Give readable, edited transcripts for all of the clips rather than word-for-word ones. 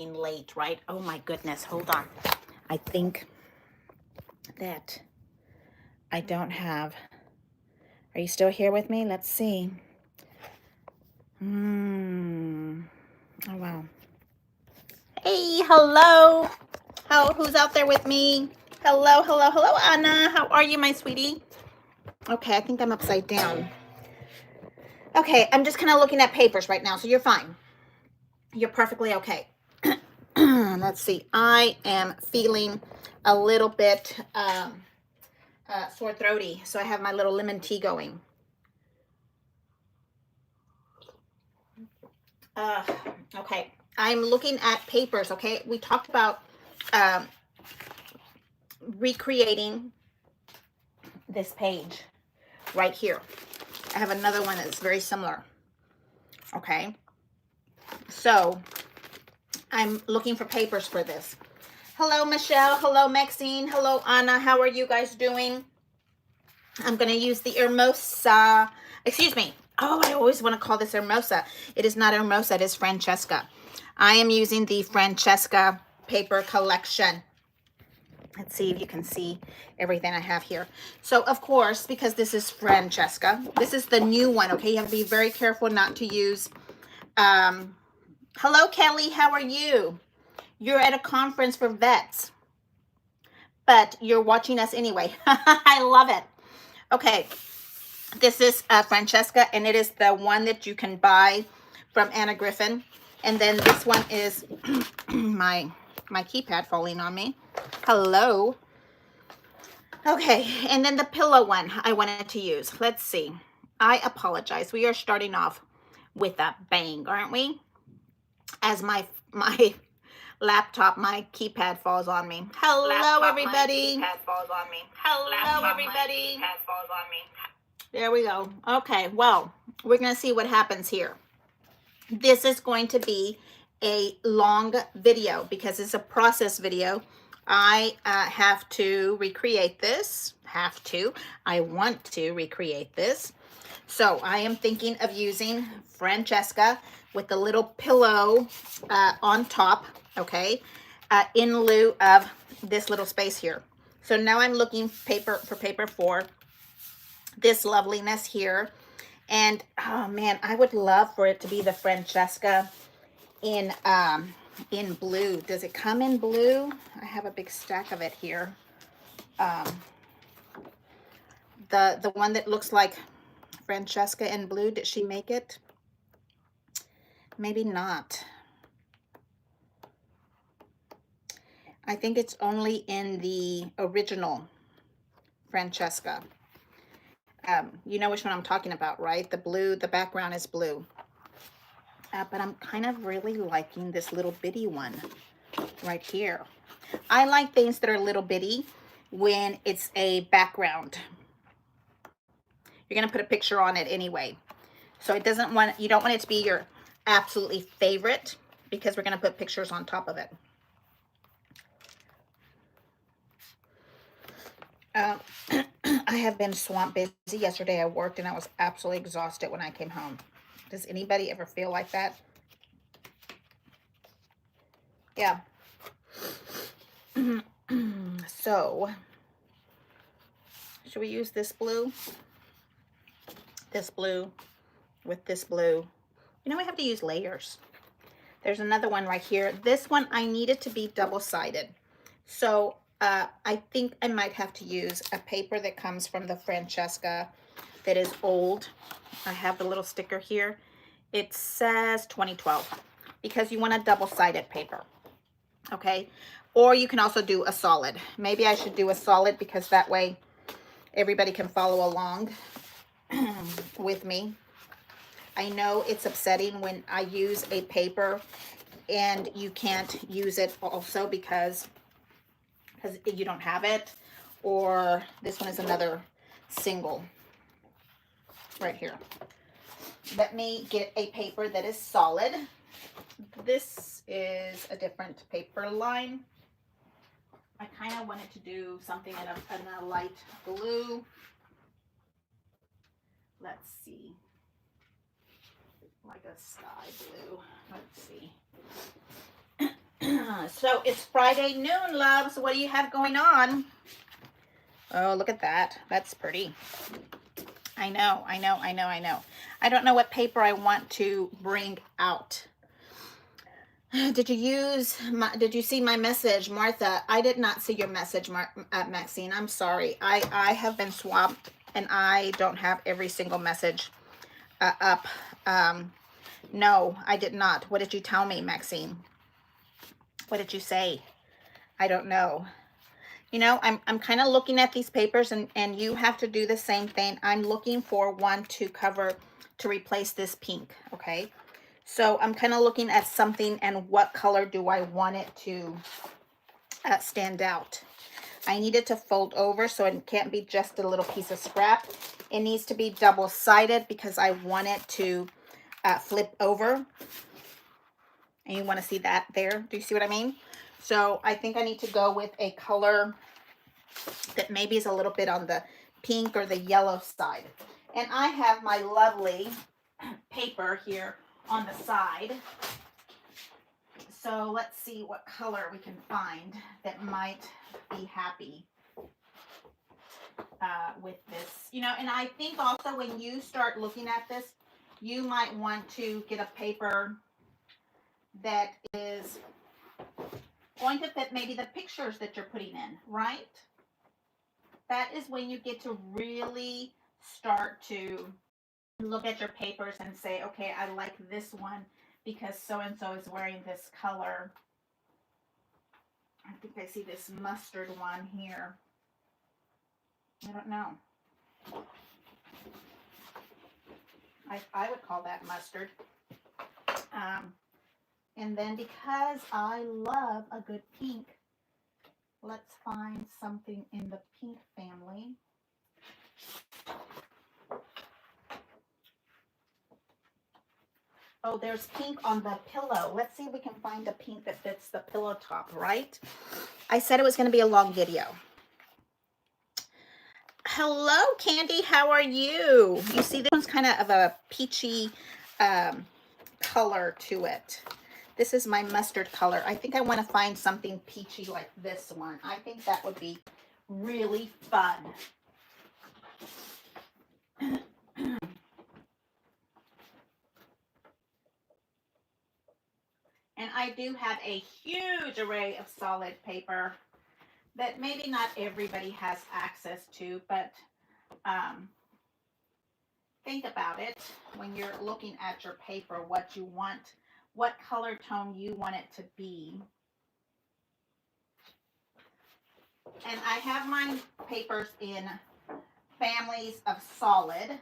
late, right? Oh my goodness, hold on. I think that I don't have, are you still here with me? Let's see. Oh wow. Hey, hello. Who's out there with me? Hello, hello, hello, Anna. How are you, my sweetie? Okay, I think I'm upside down. Okay, I'm just kind of looking at papers right now, so you're fine. You're perfectly okay. Let's see. I am feeling a little bit sore throaty, so I have my little lemon tea going. Okay, I'm looking at papers. Okay, we talked about recreating this page right here. I have another one that's very similar. Okay, so I'm looking for papers for this. Hello, Michelle. Hello, Maxine. Hello, Anna. How are you guys doing? I'm going to use the Hermosa. Excuse me. Oh, I always want to call this Hermosa. It is not Hermosa. It is Francesca. I am using the Francesca paper collection. Let's see if you can see everything I have here. So, of course, because this is Francesca, this is the new one, okay? You have to be very careful not to use... hello, Kelly. How are you? You're at a conference for vets, but you're watching us anyway. I love it. Okay, this is Francesca, and it is the one that you can buy from Anna Griffin. And then this one is my keypad falling on me. Hello. Okay, and then the pillow one I wanted to use. Let's see. I apologize. We are starting off with a bang, aren't we? As my laptop, my keypad falls on me. Hello, everybody. My keypad falls on me. Hello, everybody. My keypad falls on me. There we go. Okay, well, we're going to see what happens here. This is going to be a long video because it's a process video. I have to recreate this. I want to recreate this. So I am thinking of using Francesca with the little pillow on top, okay, in lieu of this little space here. So now I'm looking paper for this loveliness here. And oh man, I would love for it to be the Francesca in blue. Does it come in blue? I have a big stack of it here. The one that looks like Francesca in blue, did she make it? Maybe not. I think it's only in the original Francesca. You know which one I'm talking about, right? The blue, the background is blue. But I'm kind of really liking this little bitty one right here. I like things that are little bitty when it's a background. You're going to put a picture on it anyway. So it doesn't want, you don't want it to be your absolutely favorite because we're going to put pictures on top of it. I have been swamp busy. Yesterday I worked and I was absolutely exhausted when I came home. Does anybody ever feel like that? Yeah. So, should we use this blue? This blue with this blue. You know, we have to use layers. There's another one right here. This one, I need it to be double-sided. So, I think I might have to use a paper that comes from the Francesca that is old. I have the little sticker here. It says 2012 because you want a double-sided paper, okay? Or you can also do a solid. Maybe I should do a solid because that way everybody can follow along with me. I know it's upsetting when I use a paper and you can't use it also because you don't have it, or this one is another single right here. Let me get a paper that is solid. This is a different paper line. I kind of wanted to do something in a light blue. Let's see, like a sky blue. Let's see. So it's Friday noon, loves. What do you have going on? Oh, look at that. That's pretty. I know. I don't know what paper I want to bring out. Did you see my message, Martha? I did not see your message, Maxine. I'm sorry. I have been swamped and I don't have every single message up. No, I did not. What did you tell me, Maxine? What did you say? I don't know. You know, I'm kind of looking at these papers, and you have to do the same thing. I'm looking for one to replace this pink, okay? So I'm kind of looking at something, and what color do I want it to stand out? I need it to fold over, so it can't be just a little piece of scrap. It needs to be double-sided because I want it to flip over. And you want to see that there? Do you see what I mean? So I think I need to go with a color that maybe is a little bit on the pink or the yellow side. And I have my lovely paper here on the side. So let's see what color we can find that might be happy with this. You know, and I think also when you start looking at this, you might want to get a paper that is going to fit maybe the pictures that you're putting in, right? That is when you get to really start to look at your papers and say, okay, I like this one because so-and-so is wearing this color. I think I see this mustard one here. I don't know. I would call that mustard. And then because I love a good pink, let's find something in the pink family. Oh, there's pink on the pillow. Let's see if we can find a pink that fits the pillow top, right? I said it was going to be a long video. Hello, Candy. How are you? You see, this one's kind of a peachy color to it. This is my mustard color. I think I want to find something peachy like this one. I think that would be really fun. And I do have a huge array of solid paper that maybe not everybody has access to, but think about it when you're looking at your paper, what you want, what color tone you want it to be. And I have my papers in families of solid.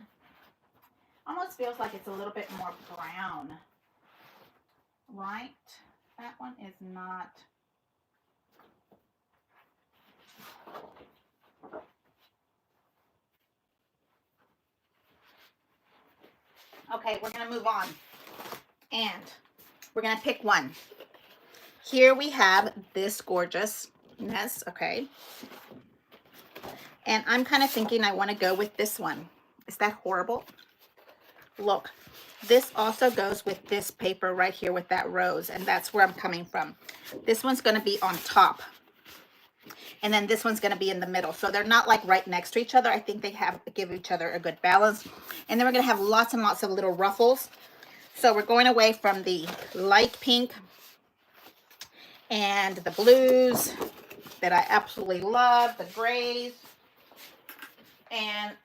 Almost feels like it's a little bit more brown, right? That one is not. Okay, we're going to move on. And we're going to pick one. Here we have this gorgeousness, okay? And I'm kind of thinking I want to go with this one. Is that horrible? Look, this also goes with this paper right here with that rose, and that's where I'm coming from. This one's going to be on top. And then this one's going to be in the middle. So they're not like right next to each other. I think they give each other a good balance. And then we're going to have lots and lots of little ruffles. So we're going away from the light pink and the blues that I absolutely love, the grays. And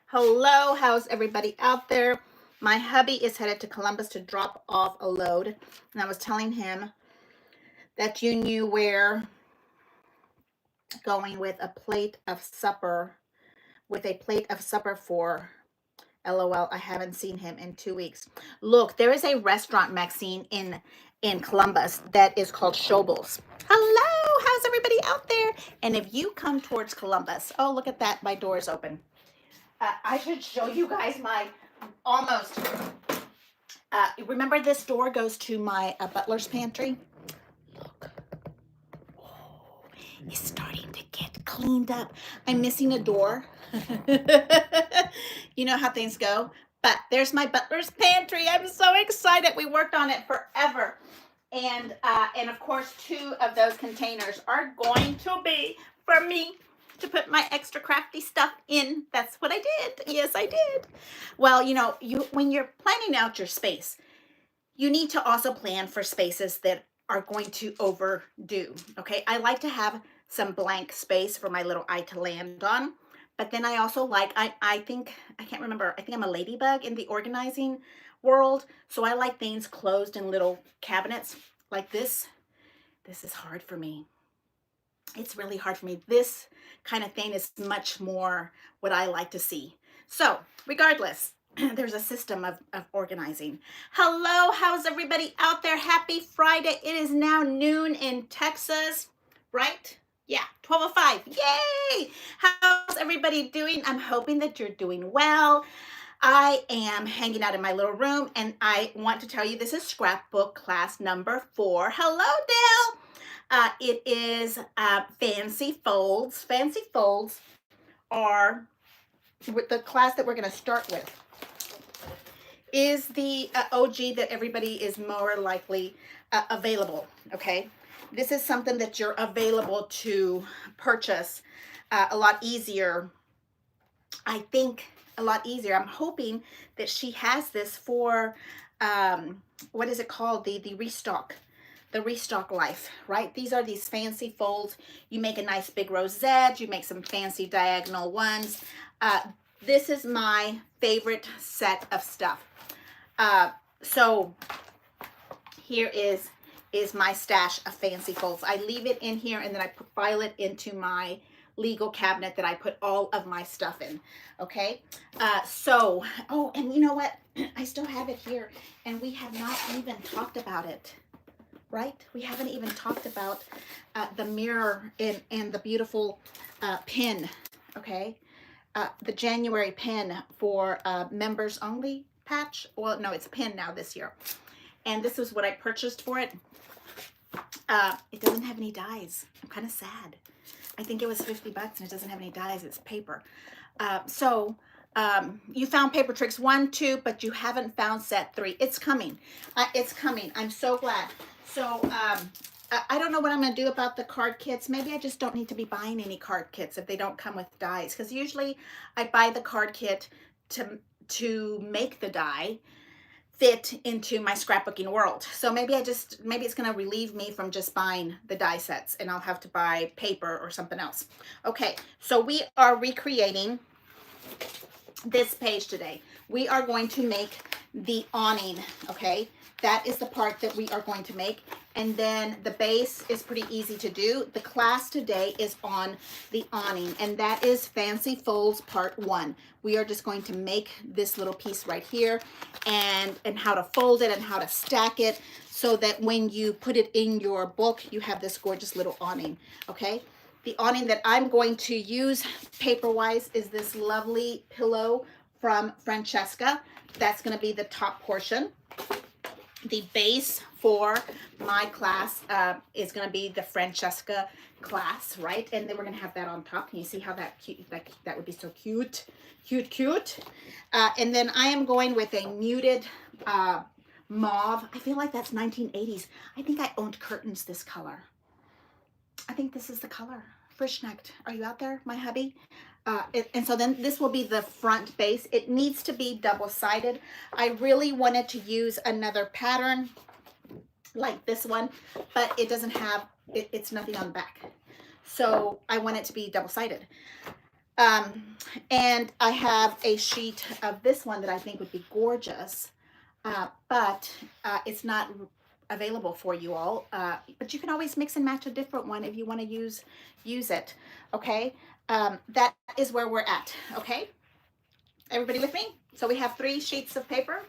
hello, how's everybody out there? My hubby is headed to Columbus to drop off a load. And I was telling him that you knew where going with a plate of supper, for LOL. I haven't seen him in 2 weeks. Look, there is a restaurant, Maxine, in Columbus that is called Showbles. Hello, how's everybody out there? And if you come towards Columbus, oh, look at that, my door is open. I should show you guys my almost, remember this door goes to my butler's pantry? Look, oh, it's starting to get cleaned up. I'm missing a door. You know how things go. But there's my butler's pantry. I'm so excited. We worked on it forever. And of course, 2 of those containers are going to be for me to put my extra crafty stuff in. That's what I did. Yes, I did. Well, you know, when you're planning out your space, you need to also plan for spaces that are going to overdo. Okay, I like to have some blank space for my little eye to land on. But then I also like, I think, I can't remember, I think I'm a ladybug in the organizing world. So I like things closed in little cabinets like this. This is hard for me. It's really hard for me. This kind of thing is much more what I like to see. So regardless, there's a system of organizing. Hello, how's everybody out there? Happy Friday. It is now noon in Texas, right? Yeah, 12:05. Yay! How's everybody doing? I'm hoping that you're doing well. I am hanging out in my little room, and I want to tell you this is Scrapbook class number 4. Hello, Dale. It is Fancy Folds. Fancy Folds are the class that we're going to start with. Is the OG that everybody is more likely available, okay? This is something that you're available to purchase a lot easier. I think a lot easier. I'm hoping that she has this for, what is it called? The restock. The restock life, right? These are these fancy folds. You make a nice big rosette. You make some fancy diagonal ones. This is my favorite set of stuff. So here is my stash of fancy folds. I leave it in here, and then I file it into my legal cabinet that I put all of my stuff in. Okay. Oh, and you know what? I still have it here, and we have not even talked about it. Right? We haven't even talked about the mirror and the beautiful pin, okay? The January pin for members only patch. Well, no, it's a pin now this year. And this is what I purchased for it. It doesn't have any dies. I'm kind of sad. I think it was $50 and it doesn't have any dies. It's paper. You found Paper Tricks 1, 2, but you haven't found set 3. It's coming. It's coming. I'm so glad. So I don't know what I'm going to do about the card kits. Maybe I just don't need to be buying any card kits if they don't come with dies. Because usually I buy the card kit to make the die fit into my scrapbooking world. So maybe it's going to relieve me from just buying the die sets, and I'll have to buy paper or something else. Okay, so we are recreating this page today. We are going to make the awning, okay? That is the part that we are going to make. And then the base is pretty easy to do. The class today is on the awning, and that is Fancy Folds Part 1. We are just going to make this little piece right here, and how to fold it and how to stack it so that when you put it in your book, you have this gorgeous little awning, okay? The awning that I'm going to use paper-wise is this lovely pillow from Francesca. That's going to be the top portion. The base for my class is going to be the Francesca class, right? And then we're going to have that on top. Can you see how that cute? That would be so cute, cute, cute. And then I am going with a muted mauve. I feel like that's 1980s. I think I owned curtains this color. I think this is the color. Frischnecht, are you out there, my hubby? And so then this will be the front base. It needs to be double-sided. I really wanted to use another pattern like this one, but it doesn't have, it's nothing on the back. So I want it to be double-sided. And I have a sheet of this one that I think would be gorgeous, but it's not available for you all. But you can always mix and match a different one if you want to use it, okay? That is where we're at, okay? Everybody with me? So we have 3 sheets of paper,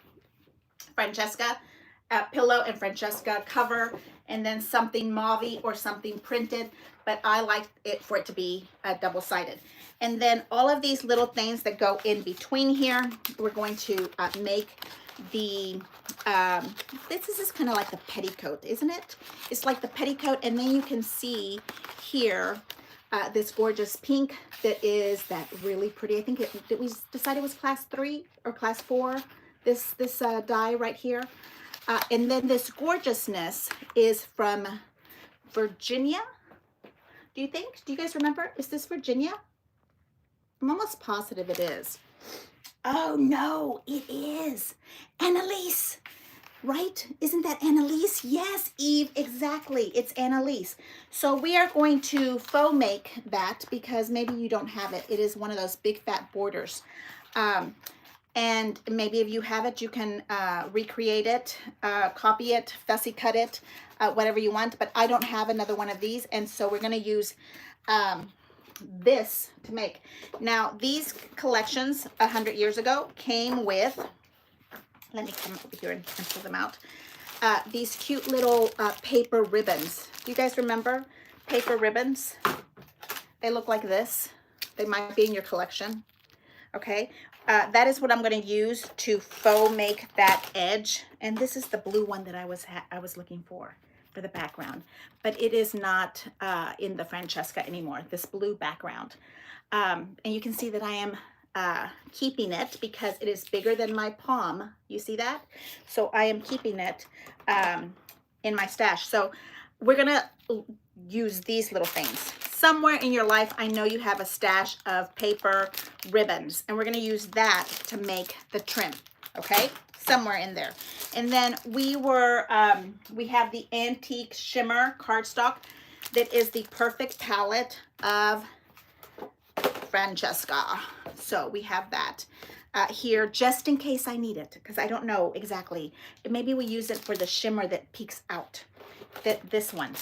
Francesca pillow and Francesca cover, and then something mauve or something printed, but I like it for it to be double-sided. And then all of these little things that go in between here, we're going to make the, this is kind of like the petticoat, isn't it? It's like the petticoat, and then you can see here this gorgeous pink that is that really pretty. I think did we decide it was class 3 or class 4? This die right here. And then this gorgeousness is from Virginia. Do you think? Do you guys remember? Is this Virginia? I'm almost positive it is. Oh no, it is. Annalise, right? Isn't that Annalise? Yes, Eve, exactly. It's Annalise. So we are going to faux make that because maybe you don't have it. It is one of those big fat borders. And maybe if you have it, you can recreate it, copy it, fussy cut it, whatever you want. But I don't have another one of these. And so we're going to use this to make. Now, these collections 100 years ago came with, let me come over here and pull them out, these cute little paper ribbons. Do you guys remember paper ribbons? They look like this. They might be in your collection. Okay, that is what I'm going to use to faux make that edge. And this is the blue one that I was looking for the background, but it is not in the Francesca anymore, this blue background. And you can see that I am keeping it because it is bigger than my palm. You see that? So I am keeping it in my stash. So we're going to use these little things. Somewhere in your life, I know you have a stash of paper ribbons, and we're going to use that to make the trim. Okay, somewhere in there. And then we have the antique shimmer cardstock that is the perfect palette of Francesca. So we have that here just in case I need it, because I don't know exactly. Maybe we use it for the shimmer that peeks out. This one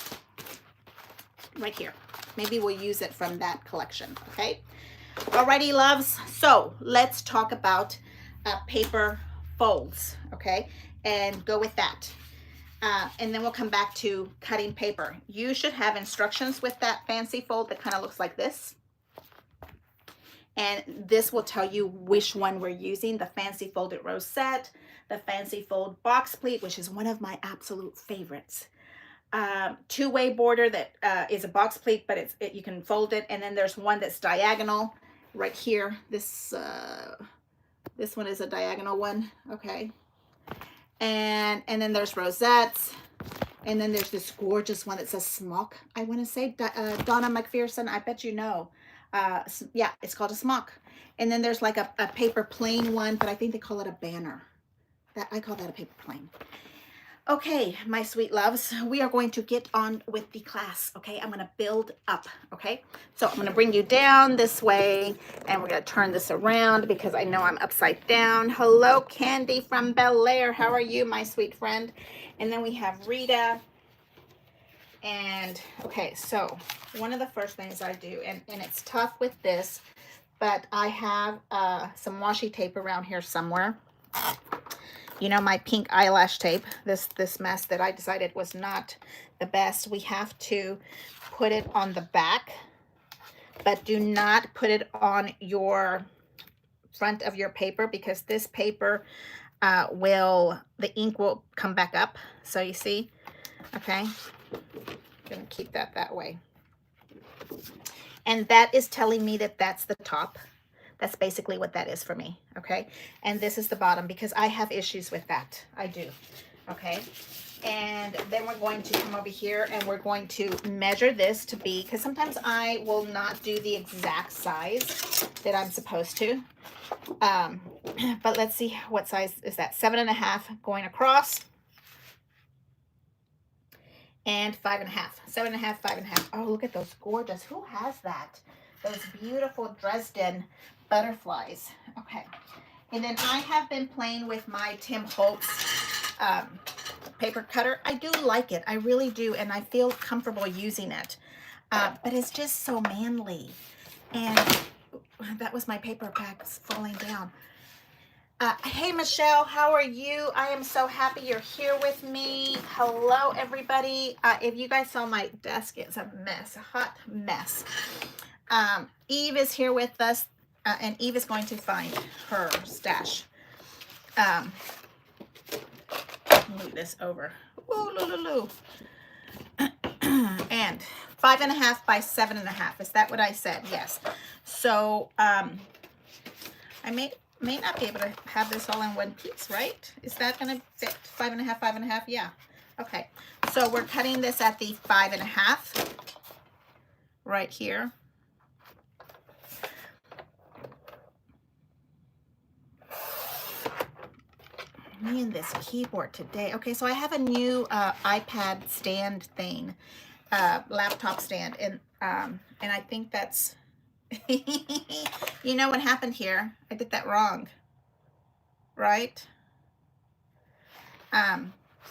right here. Maybe we'll use it from that collection. Okay. Alrighty, loves. So let's talk about paper folds, okay, and go with that. And then we'll come back to cutting paper. You should have instructions with that fancy fold that kind of looks like this. And this will tell you which one we're using, the fancy folded rosette, the fancy fold box pleat, which is one of my absolute favorites. Two-way border that is a box pleat, but you can fold it. And then there's one that's diagonal right here. This one is a diagonal one, okay. And then there's rosettes, and then there's this gorgeous one that says smock. I want to say Donna McPherson. I bet you know. Yeah, it's called a smock. And then there's like a paper plane one, but I think they call it a banner. I call that a paper plane. Okay, my sweet loves, we are going to get on with the class, okay? I'm going to build up, okay? So I'm going to bring you down this way, and we're going to turn this around because I know I'm upside down. Hello, Candy from Bel Air. How are you, my sweet friend? And then we have Rita. And, okay, so one of the first things I do, and it's tough with this, but I have some washi tape around here somewhere. You know, my pink eyelash tape, this mess that I decided was not the best. We have to put it on the back, but do not put it on your front of your paper because this paper the ink will come back up. So you see, okay, I'm gonna keep that way. And that is telling me that that's the top. That's basically what that is for me, okay? And this is the bottom because I have issues with that. I do, okay? And then we're going to come over here and we're going to measure this to be, because sometimes I will not do the exact size that I'm supposed to. But let's see, what size is that? 7.5 going across. And 5.5. 7.5, 5.5. Oh, look at those gorgeous. Who has that? Those beautiful Dresden butterflies. Okay. And then I have been playing with my Tim Holtz paper cutter. I do like it. I really do. And I feel comfortable using it. But it's just so manly. And that was my paper packs falling down. Hey, Michelle, how are you? I am so happy you're here with me. Hello, everybody. If you guys saw my desk, it's a mess, a hot mess. Eve is here with us, and Eve is going to find her stash. Move this over. Ooh, loo. And 5.5 by 7.5. Is that what I said? Yes. So, I may not be able to have this all in one piece, right? Is that gonna fit 5.5, 5.5? Yeah. Okay, so we're cutting this at the 5.5 right here. Me and this keyboard today. Okay, so I have a new iPad stand thing, laptop stand, and I think that's you know what happened here? I did that wrong, right?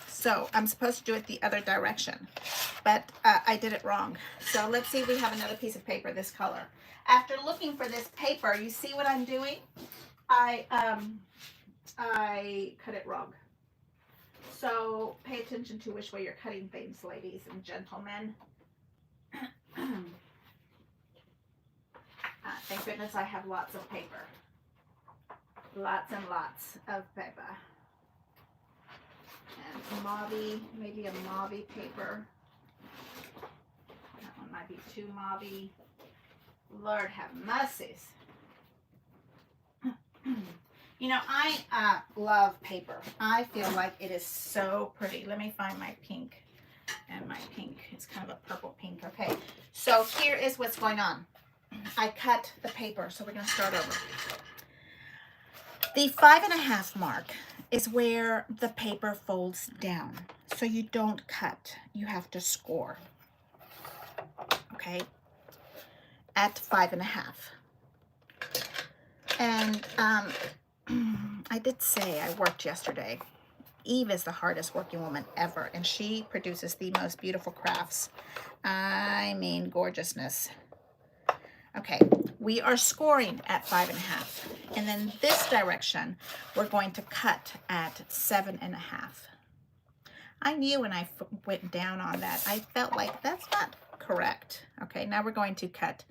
So I'm supposed to do it the other direction, but I did it wrong. So let's see if we have another piece of paper this color. After looking for this paper, you see what I'm doing? I cut it wrong. So pay attention to which way you're cutting things, ladies and gentlemen. Thank goodness I have lots of paper. Lots and lots of paper. And mauve, maybe a mauve paper. That one might be too mauve. Lord have mercies. You know, I love paper. I feel like it is so pretty. Let me find my pink. And my pink is kind of a purple pink. Okay, so here is what's going on. I cut the paper, so we're going to start over. The 5.5 mark is where the paper folds down. So you don't cut. You have to score. Okay, at 5.5. And I did say I worked yesterday. Eve is the hardest working woman ever, and she produces the most beautiful crafts. I mean, gorgeousness. Okay, we are scoring at 5.5, and then this direction we're going to cut at 7.5. I knew when I went down on that, I felt like that's not correct. Okay, now we're going to cut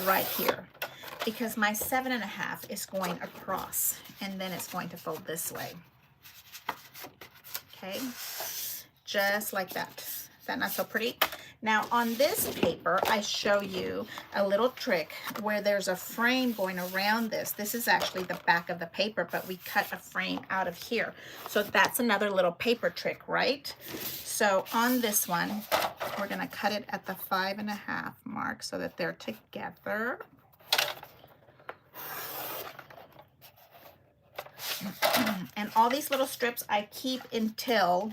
right here, because my 7.5 is going across, and then it's going to fold this way. Okay, just like that. Is that not so pretty? Now on this paper, I show you a little trick where there's a frame going around this. This is actually the back of the paper, but we cut a frame out of here. So that's another little paper trick, right? So on this one, we're gonna cut it at the 5.5 mark so that they're together. And all these little strips I keep until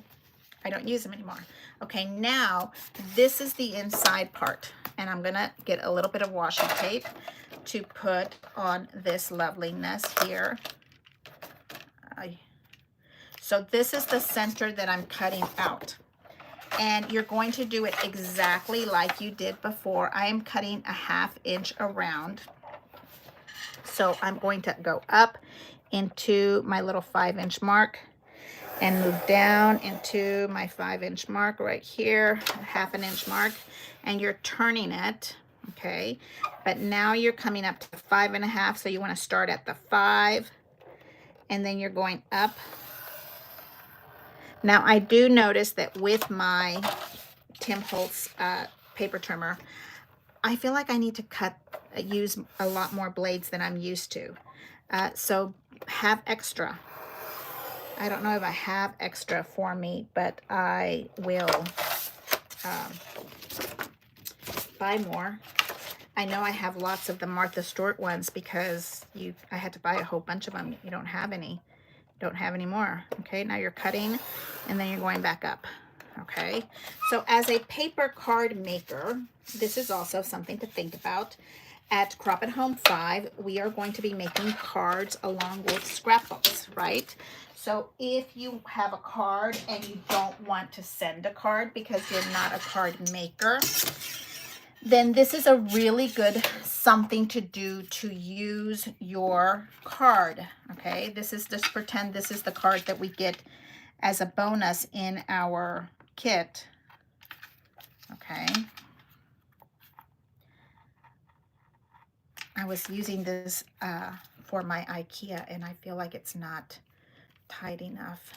I don't use them anymore. Okay, now this is the inside part, and I'm gonna get a little bit of washi tape to put on this loveliness here. So this is the center that I'm cutting out, and you're going to do it exactly like you did before. I am cutting a 1/2 inch around, so I'm going to go up into my little 5-inch mark and move down into my 5-inch mark right here, 1/2 inch mark, and you're turning it, okay? But now you're coming up to 5.5, so you want to start at the 5, and then you're going up. Now I do notice that with my Tim Holtz paper trimmer, I feel like I need to use a lot more blades than I'm used to. So have extra. I don't know if I have extra for me, but I will buy more. I know I have lots of the Martha Stewart ones because I had to buy a whole bunch of them. You don't have any. Don't have any more. Okay, now you're cutting and then you're going back up. Okay, so as a paper card maker, this is also something to think about. At Crop at Home 5, we are going to be making cards along with scrapbooks, right? So if you have a card and you don't want to send a card because you're not a card maker, then this is a really good something to do to use your card, okay? This is, just pretend this is the card that we get as a bonus in our kit, okay? I was using this for my IKEA, and I feel like it's not tight enough.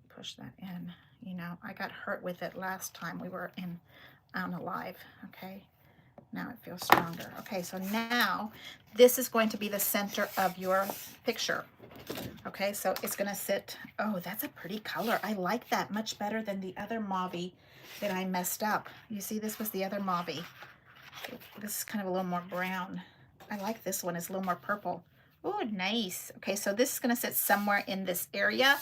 Push that in. You know, I got hurt with it last time we were on a live, okay? Now it feels stronger. Okay, so now this is going to be the center of your picture. Okay, so it's gonna sit, oh, that's a pretty color. I like that much better than the other mauve that I messed up. You see, this was the other mauve. This is kind of a little more brown. I like this one, it's a little more purple. Oh, nice. Okay, so this is gonna sit somewhere in this area.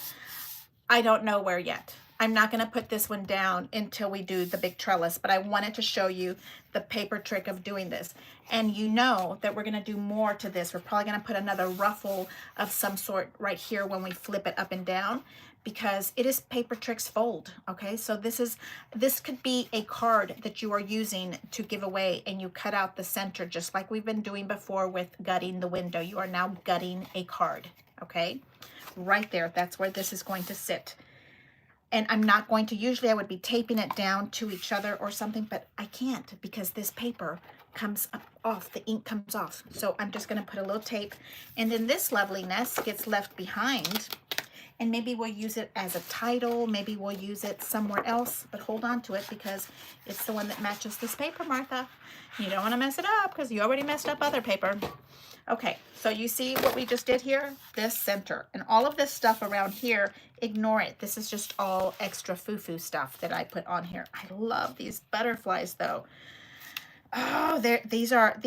I don't know where yet. I'm not gonna put this one down until we do the big trellis, but I wanted to show you the paper trick of doing this. And you know that we're gonna do more to this. We're probably gonna put another ruffle of some sort right here when we flip it up and down, because it is paper tricks fold, okay? So this could be a card that you are using to give away, and you cut out the center just like we've been doing before with gutting the window. You are now gutting a card, okay? Right there, that's where this is going to sit. And I'm not going to, usually I would be taping it down to each other or something, but I can't because this paper comes up off, the ink comes off. So I'm just gonna put a little tape, and then this loveliness gets left behind, and maybe we'll use it as a title, maybe we'll use it somewhere else, but hold on to it because it's the one that matches this paper, Martha. You don't wanna mess it up because you already messed up other paper. Okay, so you see what we just did here? This center. And all of this stuff around here, ignore it. This is just all extra foo-foo stuff that I put on here. I love these butterflies though. Oh, these are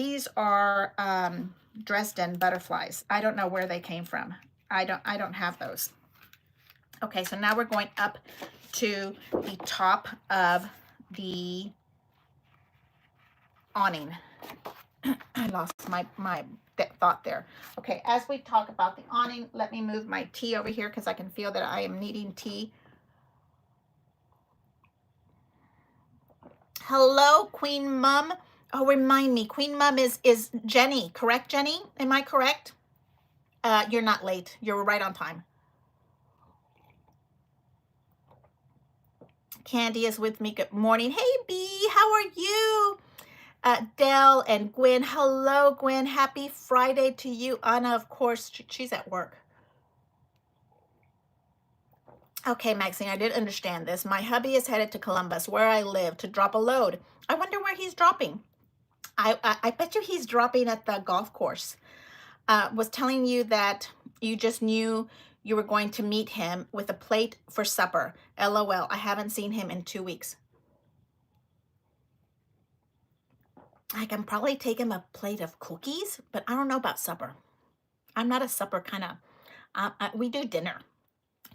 Dresden butterflies. I don't know where they came from. I don't have those. Okay, so now we're going up to the top of the awning. I lost my thought there. Okay, as we talk about the awning, let me move my tea over here because I can feel that I am needing tea. Hello, Queen Mum. Oh, remind me, Queen Mum is Jenny, correct, Jenny? Am I correct? You're not late. You're right on time. Candy is with me. Good morning. Hey, B, how are you? Dell and Gwen. Hello, Gwen. Happy Friday to you. Anna, of course, she's at work. Okay, Maxine, I did understand this. My hubby is headed to Columbus, where I live, to drop a load. I wonder where he's dropping. I bet you he's dropping at the golf course. Was telling you that you just knew you were going to meet him with a plate for supper. LOL, I haven't seen him in 2 weeks. I can probably take him a plate of cookies, but I don't know about supper. I'm not a supper kind of, we do dinner.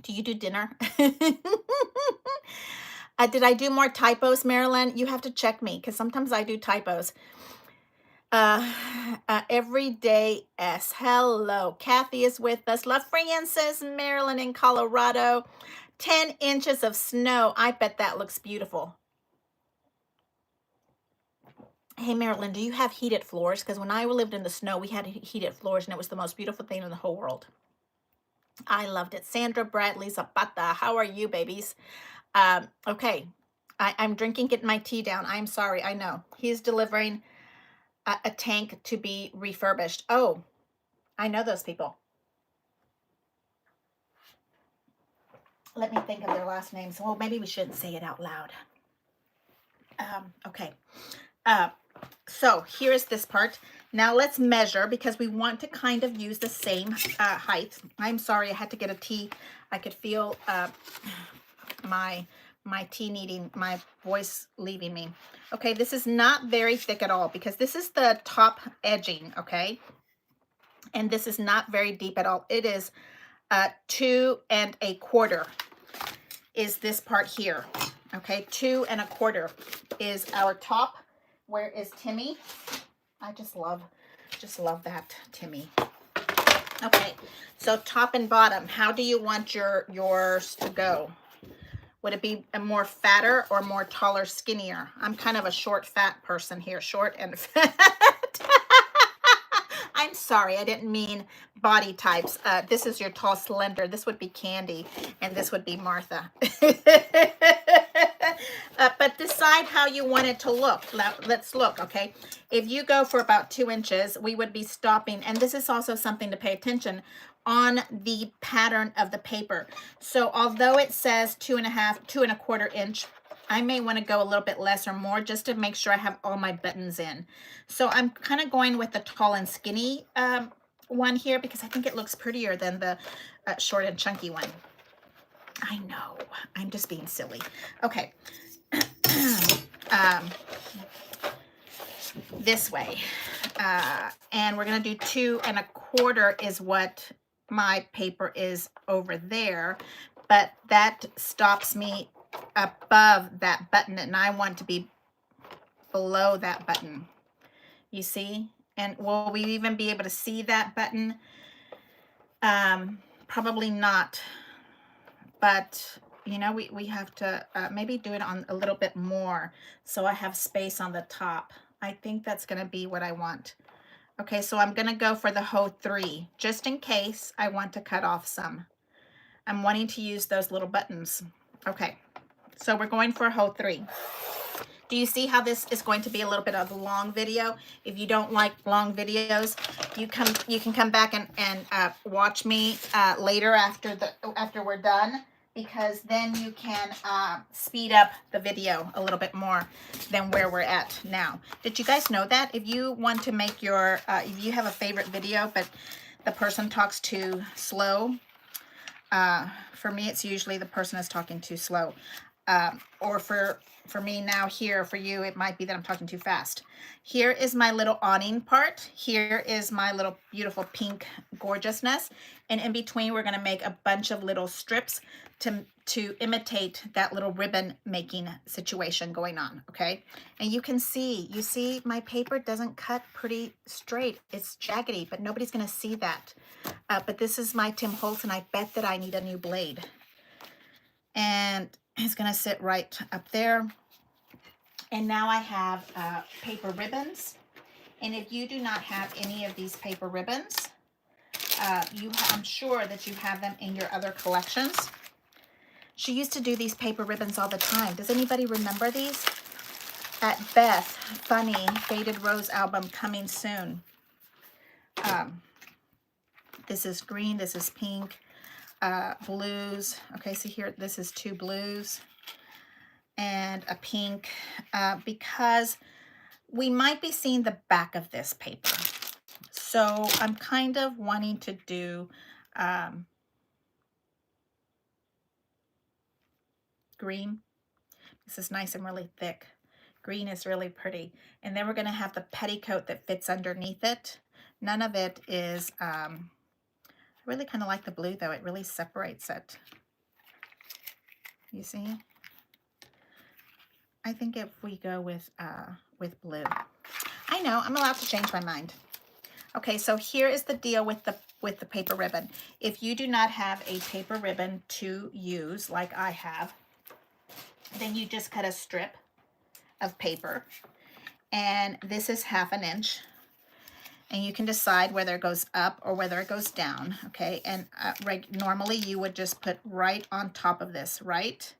Do you do dinner? Did I do more typos, Marilyn? You have to check me because sometimes I do typos. Everyday S. Hello. Kathy is with us. Love Francis, Marilyn in Colorado. 10 inches of snow. I bet that looks beautiful. Hey, Marilyn, do you have heated floors? Because when I lived in the snow, we had heated floors, and it was the most beautiful thing in the whole world. I loved it. Sandra Bradley Zapata, how are you, babies? Okay, I'm drinking, getting my tea down. I'm sorry, I know. He's delivering a tank to be refurbished. Oh, I know those people. Let me think of their last names. Well, maybe we shouldn't say it out loud. Okay. So here's this part. Now let's measure because we want to kind of use the same height. I'm sorry, I had to get a tea. I could feel my tea needing, my voice leaving me. Okay, this is not very thick at all because this is the top edging, okay? And this is not very deep at all. It is 2 1/4 is this part here, okay? 2 1/4 is our top. Where is Timmy? I just love that, Timmy. Okay, so top and bottom, how do you want yours to go? Would it be a more fatter or more taller, skinnier? I'm kind of a short, fat person here, short and fat. I'm sorry, I didn't mean body types. This is your tall, slender. This would be Candy, and this would be Martha. But decide decide how you want it to look. Let's look, okay? If you go for about 2 inches, we would be stopping, and this is also something to pay attention on the pattern of the paper. So although it says 2.5, 2.25 inch, I may want to go a little bit less or more just to make sure I have all my buttons in. So I'm kind of going with the tall and skinny one here because I think it looks prettier than the short and chunky one. I know, I'm just being silly. Okay. This way. And we're going to do 2.25 is what my paper is over there, but that stops me above that button, and I want to be below that button. You see? And will we even be able to see that button? Probably not, but you know, we have to maybe do it on a little bit more so I have space on the top. I think that's going to be what I want. Okay, so I'm going to go for the hoe 3 just in case I want to cut off some. I'm wanting to use those little buttons. Okay, so we're going for hoe 3. Do you see how this is going to be a little bit of a long video? If you don't like long videos, you can come back and watch me later after we're done, because then you can speed up the video a little bit more than where we're at now. Did you guys know that? If you want to make your, if you have a favorite video, but the person talks too slow, for me, it's usually the person is talking too slow. Or for me now here, for you, it might be that I'm talking too fast. Here is my little awning part. Here is my little beautiful pink gorgeousness. And in between, we're going to make a bunch of little strips to imitate that little ribbon making situation going on, okay? And you can see, you see my paper doesn't cut pretty straight. It's jaggedy, but nobody's going to see that. But this is my Tim Holtz, and I bet that I need a new blade. And it's going to sit right up there. And now I have paper ribbons. And if you do not have any of these paper ribbons, I'm sure that you have them in your other collections. She used to do these paper ribbons all the time. Does anybody remember these? At Beth, Funny, Faded Rose album coming soon. This is green, this is pink, blues. Okay, so here, this is 2 blues and a pink, because we might be seeing the back of this paper. So I'm kind of wanting to do green. This is nice and really thick. Green is really pretty. And then we're going to have the petticoat that fits underneath it. None of it is, I really kind of like the blue though. It really separates it. You see? I think if we go with blue. I know, I'm allowed to change my mind. Okay, so here is the deal with the paper ribbon. If you do not have a paper ribbon to use like I have, then you just cut a strip of paper, and this is 1/2 inch, and you can decide whether it goes up or whether it goes down. Okay, and normally you would just put right on top of this, right?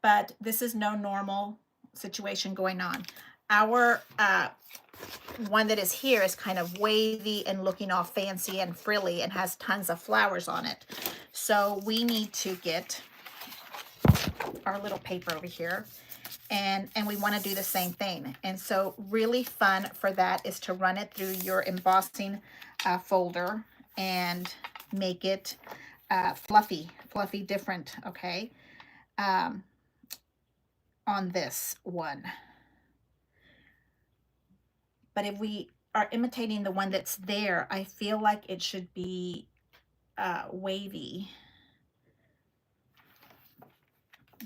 But this is no normal situation going on. Our one that is here is kind of wavy and looking all fancy and frilly and has tons of flowers on it. So we need to get our little paper over here, and we want to do the same thing. And so really fun for that is to run it through your embossing folder and make it fluffy different, okay, on this one. But if we are imitating the one that's there, I feel like it should be wavy.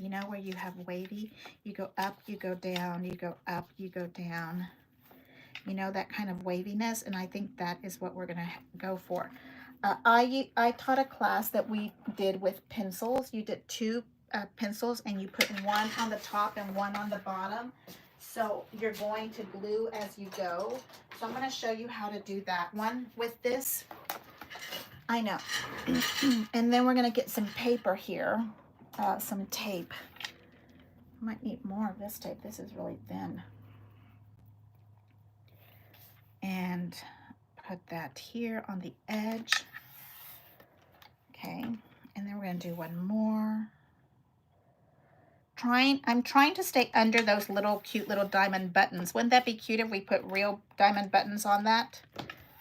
You know, where you have wavy, you go up, you go down, you go up, you go down. You know, that kind of waviness, and I think that is what we're going to go for. I taught a class that we did with pencils. You did 2 pencils, and you put one on the top and one on the bottom. So you're going to glue as you go. So I'm going to show you how to do that one with this. I know. And then we're going to get some paper here, some tape. Might need more of this tape. This is really thin. And put that here on the edge. Okay, and then we're going to do one more. I'm trying to stay under those little cute little diamond buttons. Wouldn't that be cute if we put real diamond buttons on that?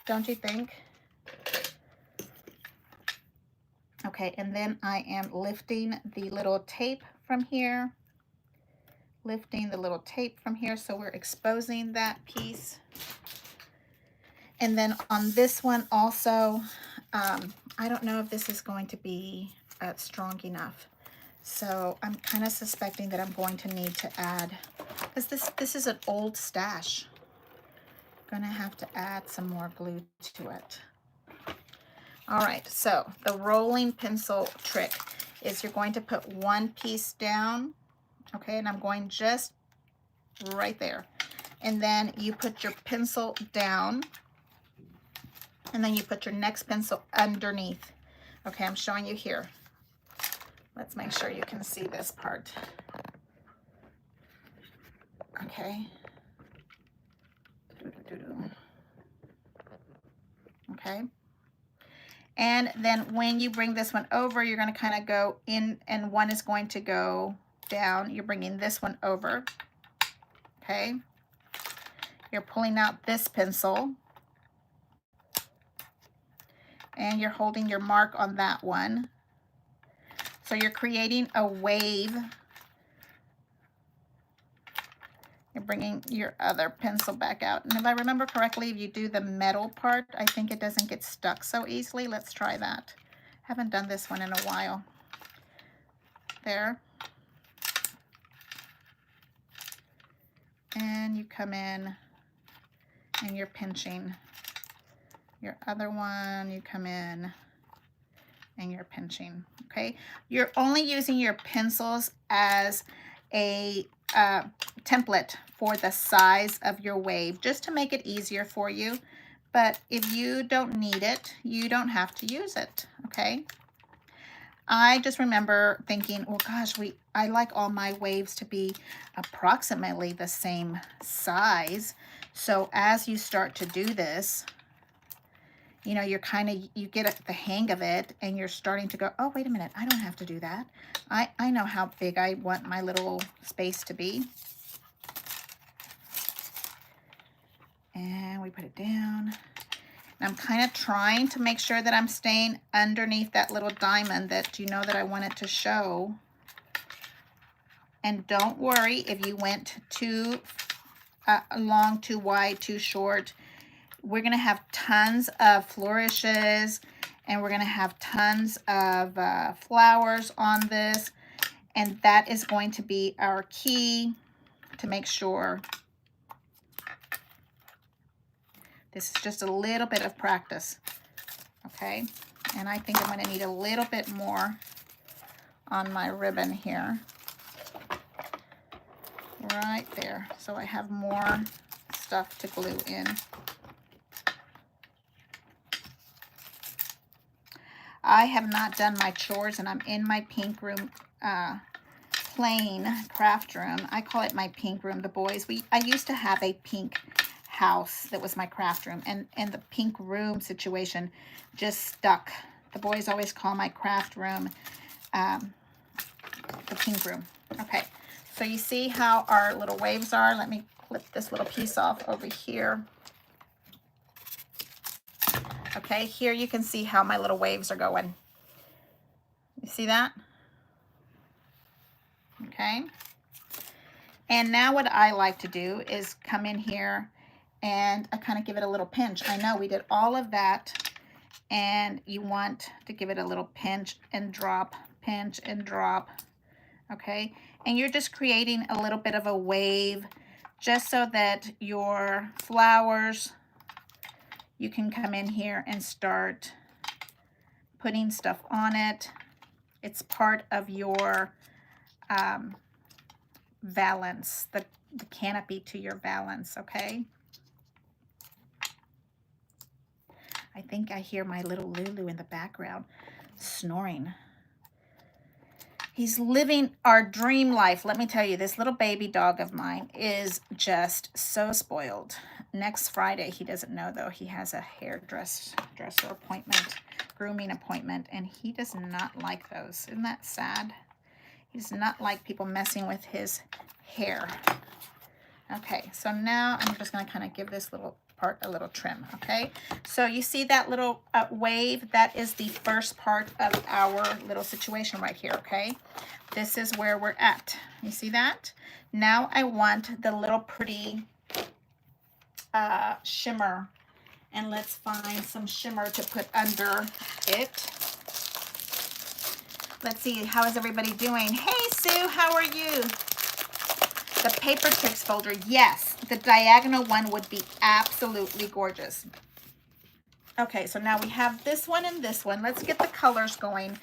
Don't you think? Okay, and then I am lifting the little tape from here. Lifting the little tape from here, so we're exposing that piece. And then on this one also, I don't know if this is going to be strong enough. So I'm kind of suspecting that I'm going to need to add, because this is an old stash. I'm gonna have to add some more glue to it. All right, so the rolling pencil trick is you're going to put one piece down, okay, and I'm going just right there. And then you put your pencil down, and then you put your next pencil underneath. Okay, I'm showing you here. Let's make sure you can see this part. Okay. Okay. And then when you bring this one over, you're going to kind of go in, and one is going to go down. You're bringing this one over. Okay. You're pulling out this pencil, and you're holding your mark on that one. So you're creating a wave. You're bringing your other pencil back out. And if I remember correctly, if you do the metal part, I think it doesn't get stuck so easily. Let's try that. Haven't done this one in a while. There. And you come in and you're pinching. Your other one, you come in and you're pinching. Okay. You're only using your pencils as a template for the size of your wave, just to make it easier for you. But if you don't need it, you don't have to use it. Okay. I just remember thinking, well, gosh, I like all my waves to be approximately the same size. So as you start to do this, you know, you get the hang of it, and you're starting to go, oh, wait a minute, I don't have to do that. I know how big I want my little space to be. And we put it down. And I'm kind of trying to make sure that I'm staying underneath that little diamond that you know that I want it to show. And don't worry if you went too long, too wide, too short. We're going to have tons of flourishes, and we're going to have tons of flowers on this. And that is going to be our key to make sure. This is just a little bit of practice. Okay. And I think I'm going to need a little bit more on my ribbon here. Right there. So I have more stuff to glue in. I have not done my chores, and I'm in my pink room, plain craft room. I call it my pink room. The boys, I used to have a pink house that was my craft room, and the pink room situation just stuck. The boys always call my craft room the pink room. Okay, so you see how our little waves are. Let me clip this little piece off over here. Okay, here you can see how my little waves are going. You see that? Okay. And now what I like to do is come in here and I kind of give it a little pinch. I know we did all of that, and you want to give it a little pinch and drop, pinch and drop. Okay. And you're just creating a little bit of a wave just so that your flowers, you can come in here and start putting stuff on it. It's part of your valance, the canopy to your valance, okay? I think I hear my little Lulu in the background snoring. He's living our dream life. Let me tell you, this little baby dog of mine is just so spoiled. Next Friday, he doesn't know though, he has a hairdresser appointment, grooming appointment, and he does not like those. Isn't that sad? He does not like people messing with his hair. Okay, so now I'm just going to kind of give this little part a little trim, okay? So you see that little wave? That is the first part of our little situation right here, okay? This is where we're at. You see that? Now I want the little pretty shimmer, and let's find some shimmer to put under it. Let's see, how is everybody doing? Hey, Sue, how are you? The paper tricks folder, yes, the diagonal one would be absolutely gorgeous. Okay, so now we have this one and this one. Let's get the colors going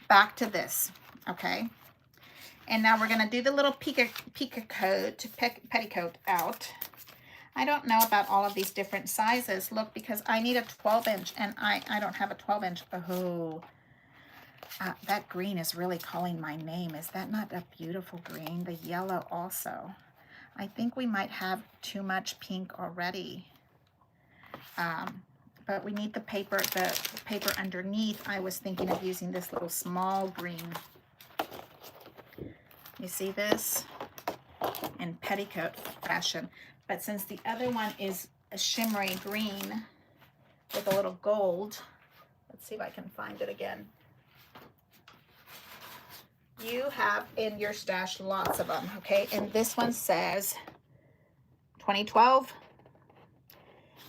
back to this, okay? And now we're gonna do the little petticoat out. I don't know about all of these different sizes. Look, because I need a 12-inch and I don't have a 12-inch. Oh, that green is really calling my name. Is that not a beautiful green? The yellow also. I think we might have too much pink already. But we need the paper underneath. I was thinking of using this little small green. You see this? In petticoat fashion. But since the other one is a shimmery green with a little gold, let's see if I can find it again. You have in your stash lots of them, okay? And this one says 2012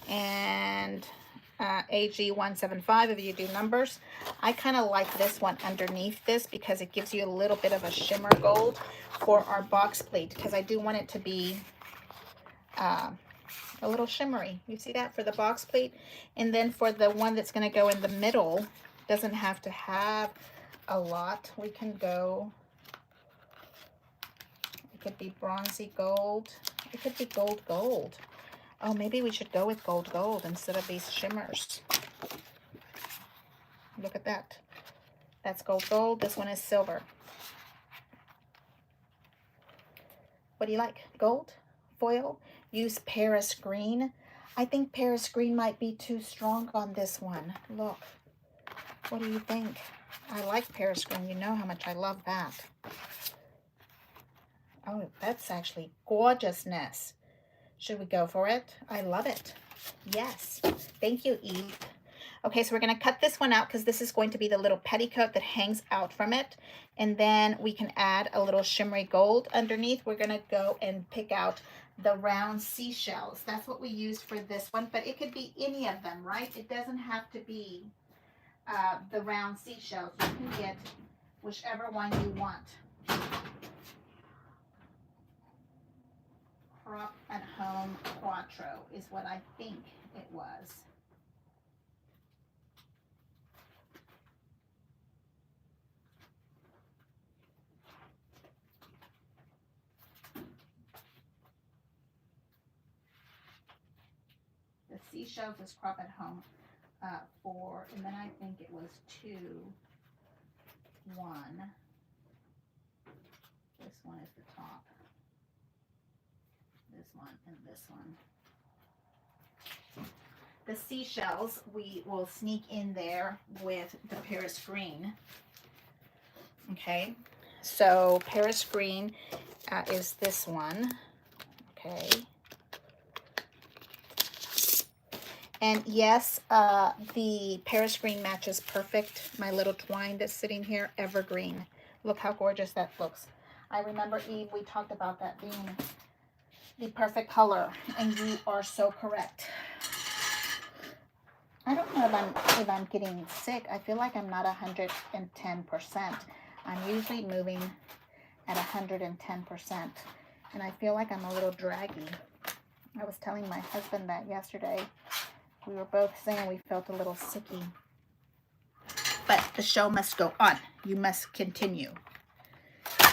and AG175 if you do numbers. I kind of like this one underneath this because it gives you a little bit of a shimmer gold for our box plate, because I do want it to be a little shimmery. You see that for the box plate? And then for the one that's going to go in the middle, doesn't have to have a lot. We can go, it could be bronzy gold, it could be gold. Oh, maybe we should go with gold instead of these shimmers. Look at that. That's gold. This one is silver. What do you like? Gold? Foil? Use Paris green. I think Paris green might be too strong on this one. Look. What do you think? I like Paris green. You know how much I love that. Oh, that's actually gorgeousness. Should we go for it? I love it. Yes. Thank you, Eve. Okay, so we're going to cut this one out because this is going to be the little petticoat that hangs out from it. And then we can add a little shimmery gold underneath. We're going to go and pick out the round seashells. That's what we used for this one, but it could be any of them, right? It doesn't have to be the round seashells. You can get whichever one you want. Crop at Home Quattro is what I think it was. The seashells is Crop at Home 4, and then I think it was 2, 1. This one is the top. This one and this one. The seashells we will sneak in there with the Paris green. Okay, so Paris green is this one. Okay. And yes, the Paris green matches perfect. My little twine that's sitting here, evergreen. Look how gorgeous that looks. I remember, Eve, we talked about that being the perfect color, and you are so correct. I don't know if I'm getting sick. I feel like I'm not 110%. I'm usually moving at 110%, and I feel like I'm a little draggy. I was telling my husband that yesterday. We were both saying we felt a little sicky. But the show must go on. You must continue.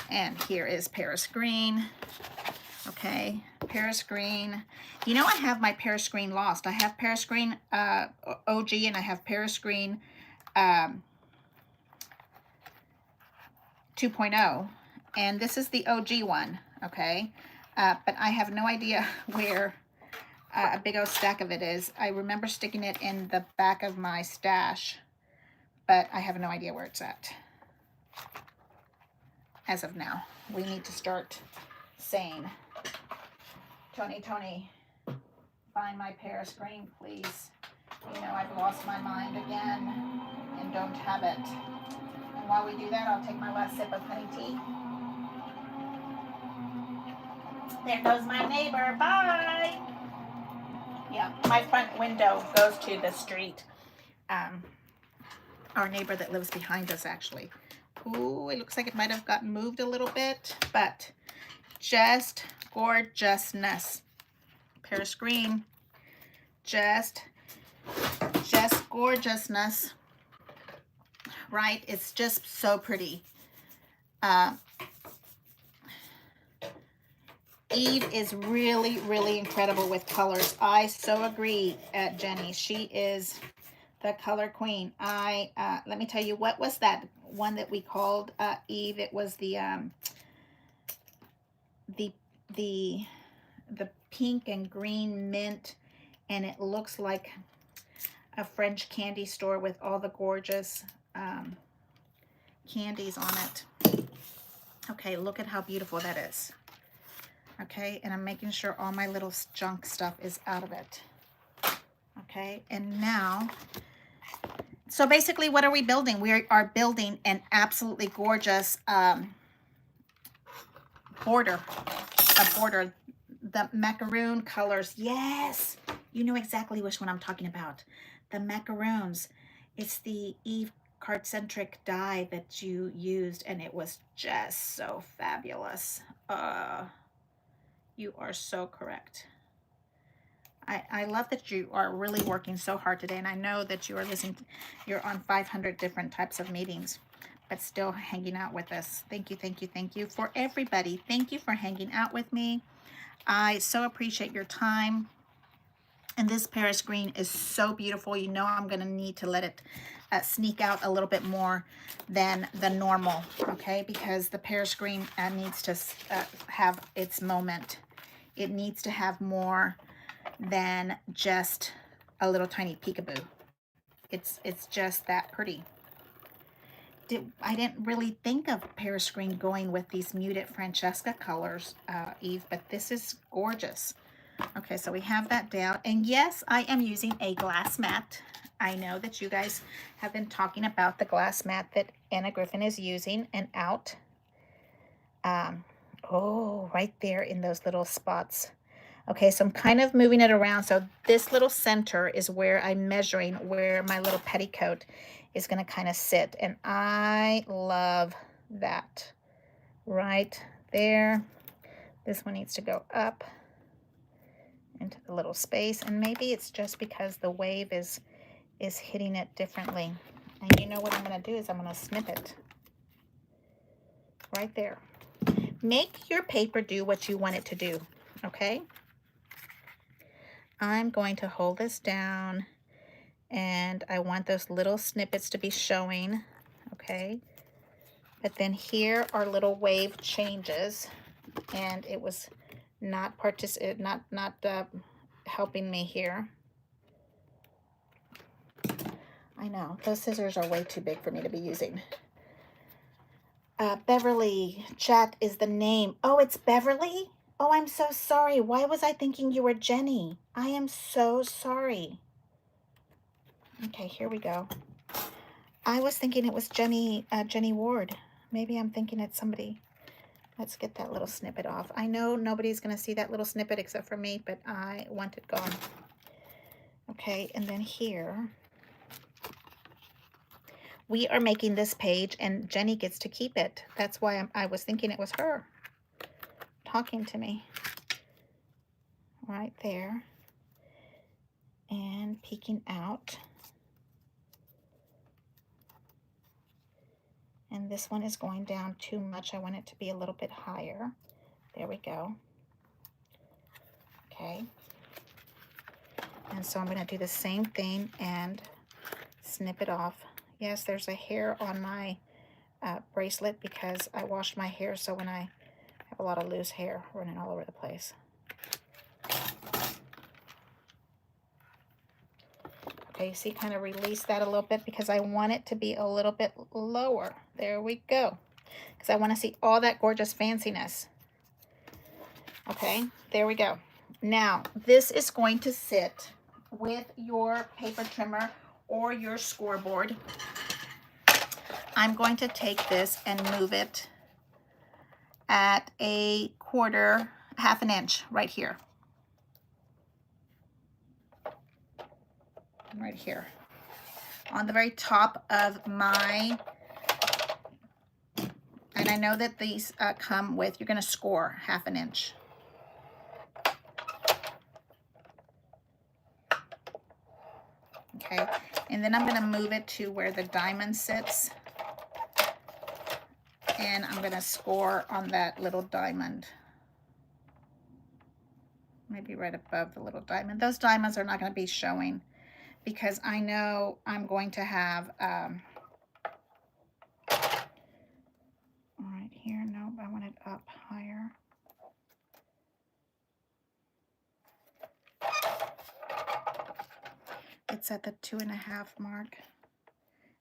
And here is Paris green. Okay, Paris green. You know, I have my Paris green lost. I have Paris green OG, and I have Paris green 2.0, and this is the OG one, okay? But I have no idea where a big old stack of it is. I remember sticking it in the back of my stash, but I have no idea where it's at as of now. We need to start saying, Tony, find my Paris green, please. You know, I've lost my mind again and don't have it. And while we do that, I'll take my last sip of honey tea. There goes my neighbor. Bye. Yeah, my front window goes to the street. Our neighbor that lives behind us, actually. Ooh, it looks like it might have gotten moved a little bit, but just gorgeousness. Paris green, just gorgeousness, right? It's just so pretty. Eve is really incredible with colors. I so agree, Jenny. She is the color queen. Let me tell you, what was that one that we called Eve? It was the pink and green mint, and it looks like a French candy store with all the gorgeous candies on it. Okay, look at how beautiful that is. Okay, and I'm making sure all my little junk stuff is out of it. Okay, and now, so basically what are we building? We are building an absolutely gorgeous border. The macaroon colors. Yes, you know exactly which one I'm talking about. The macaroons. It's the Eve card-centric die that you used, and it was just so fabulous. You are so correct. I love that you are really working so hard today, and I know that you are you're on 500 different types of meetings, but still hanging out with us. Thank you for everybody. Thank you for hanging out with me. I so appreciate your time. And this Paris green is so beautiful. You know I'm going to need to let it sneak out a little bit more than the normal, okay? Because the Paris green needs to have its moment. It needs to have more than just a little tiny peekaboo. It's just that pretty. I didn't really think of Paris green going with these muted Francesca colors, Eve, but this is gorgeous. Okay, so we have that down. And yes, I am using a glass mat. I know that you guys have been talking about the glass mat that Anna Griffin is using and out. Oh, right there in those little spots. Okay, so I'm kind of moving it around. So this little center is where I'm measuring where my little petticoat is going to kind of sit. And I love that right there. This one needs to go up into the little space, and maybe it's just because the wave is hitting it differently. And you know what I'm going to do is I'm going to snip it right there. Make your paper do what you want it to do, okay? I'm going to hold this down, and I want those little snippets to be showing, okay? But then here are little wave changes, and it was not helping me here. I know, those scissors are way too big for me to be using. Beverly, chat is the name. Oh, it's Beverly? Oh, I'm so sorry. Why was I thinking you were Jenny? I am so sorry. Okay, here we go. I was thinking it was Jenny Ward. Maybe I'm thinking it's somebody. Let's get that little snippet off. I know nobody's going to see that little snippet except for me, but I want it gone. Okay, and then here, we are making this page, and Jenny gets to keep it. That's why I was thinking it was her talking to me. Right there. And peeking out. And this one is going down too much. I want it to be a little bit higher. There we go. Okay. And so I'm going to do the same thing and snip it off. Yes, there's a hair on my bracelet because I washed my hair, so when I have a lot of loose hair running all over the place. Okay, see, kind of release that a little bit because I want it to be a little bit lower. There we go. Because I want to see all that gorgeous fanciness. Okay, there we go. Now, this is going to sit with your paper trimmer or your scoreboard. I'm going to take this and move it at a quarter, half an inch right here. Right here. On the very top of my, and I know that these come with, you're going to score half an inch. Okay, and then I'm going to move it to where the diamond sits. And I'm going to score on that little diamond. Maybe right above the little diamond. Those diamonds are not going to be showing because I know I'm going to have, right here, nope, I want it up higher. It's at the 2.5 mark.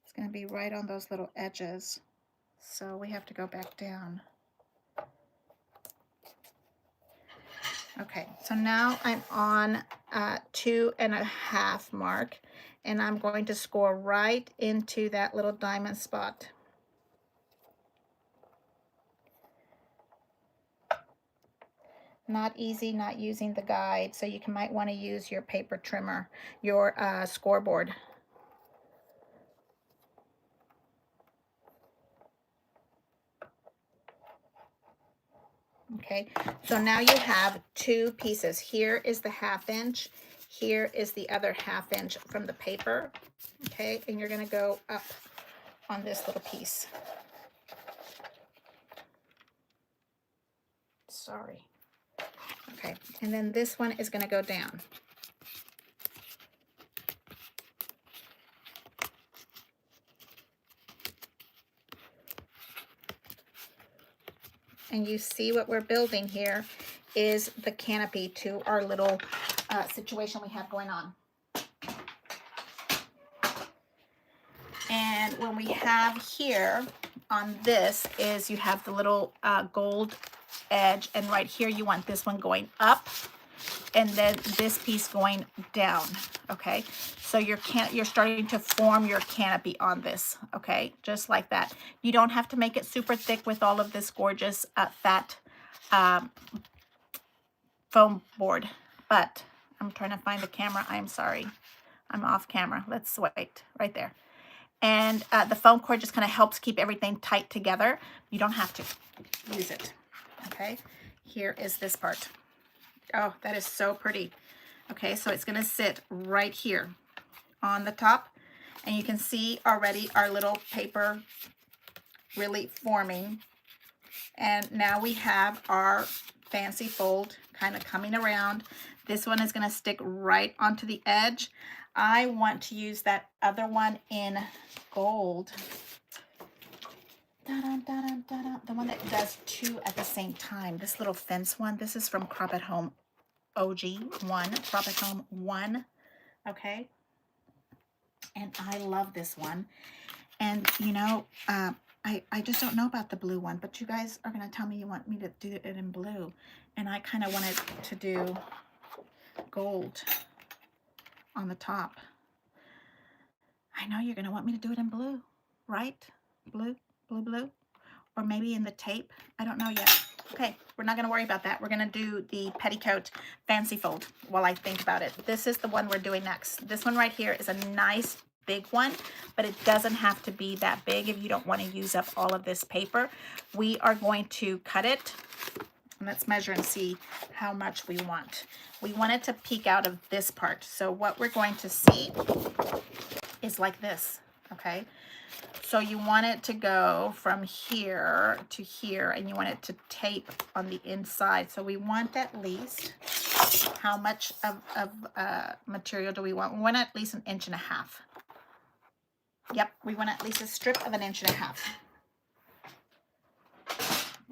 It's going to be right on those little edges. So we have to go back down. Okay, so now I'm on 2.5 mark, and I'm going to score right into that little diamond spot. Not easy, not using the guide, so you might want to use your paper trimmer, your scoreboard. Okay, so now you have two pieces. Here is the 1/2 inch. Here is the other 1/2 inch from the paper. Okay, and you're going to go up on this little piece. Sorry. Okay, and then this one is going to go down. And you see what we're building here is the canopy to our little situation we have going on. And when we have here on this is you have the little gold edge, and right here you want this one going up and then this piece going down. Okay, so you're starting to form your canopy on this. Okay, just like that. You don't have to make it super thick with all of this gorgeous fat foam board, but I'm trying to find the camera. I'm sorry, I'm off camera. Let's wait right there. And the foam core just kind of helps keep everything tight together. You don't have to use it. Okay, here is this part. Oh, that is so pretty. Okay, so it's going to sit right here on the top, and you can see already our little paper really forming. And now we have our fancy fold kind of coming around. This one is going to stick right onto the edge. I want to use that other one in gold. The one that does two at the same time. This little fence one. This is from Crop at Home OG 1. Crop at Home 1. Okay. And I love this one. And you know, I just don't know about the blue one, but you guys are going to tell me you want me to do it in blue. And I kind of wanted to do gold on the top. I know you're going to want me to do it in blue, right? Blue, blue, blue. Or maybe in the tape. I don't know yet. Okay, we're not going to worry about that. We're going to do the petticoat fancy fold while I think about it. This is the one we're doing next. This one right here is a nice big one, but it doesn't have to be that big if you don't want to use up all of this paper. We are going to cut it. Let's measure and see how much we want. We want it to peek out of this part. So what we're going to see is like this, okay? So you want it to go from here to here, and you want it to tape on the inside. So we want at least, how much of material do we want? We want at least 1.5 inches. Yep, we want at least a strip of 1.5 inches.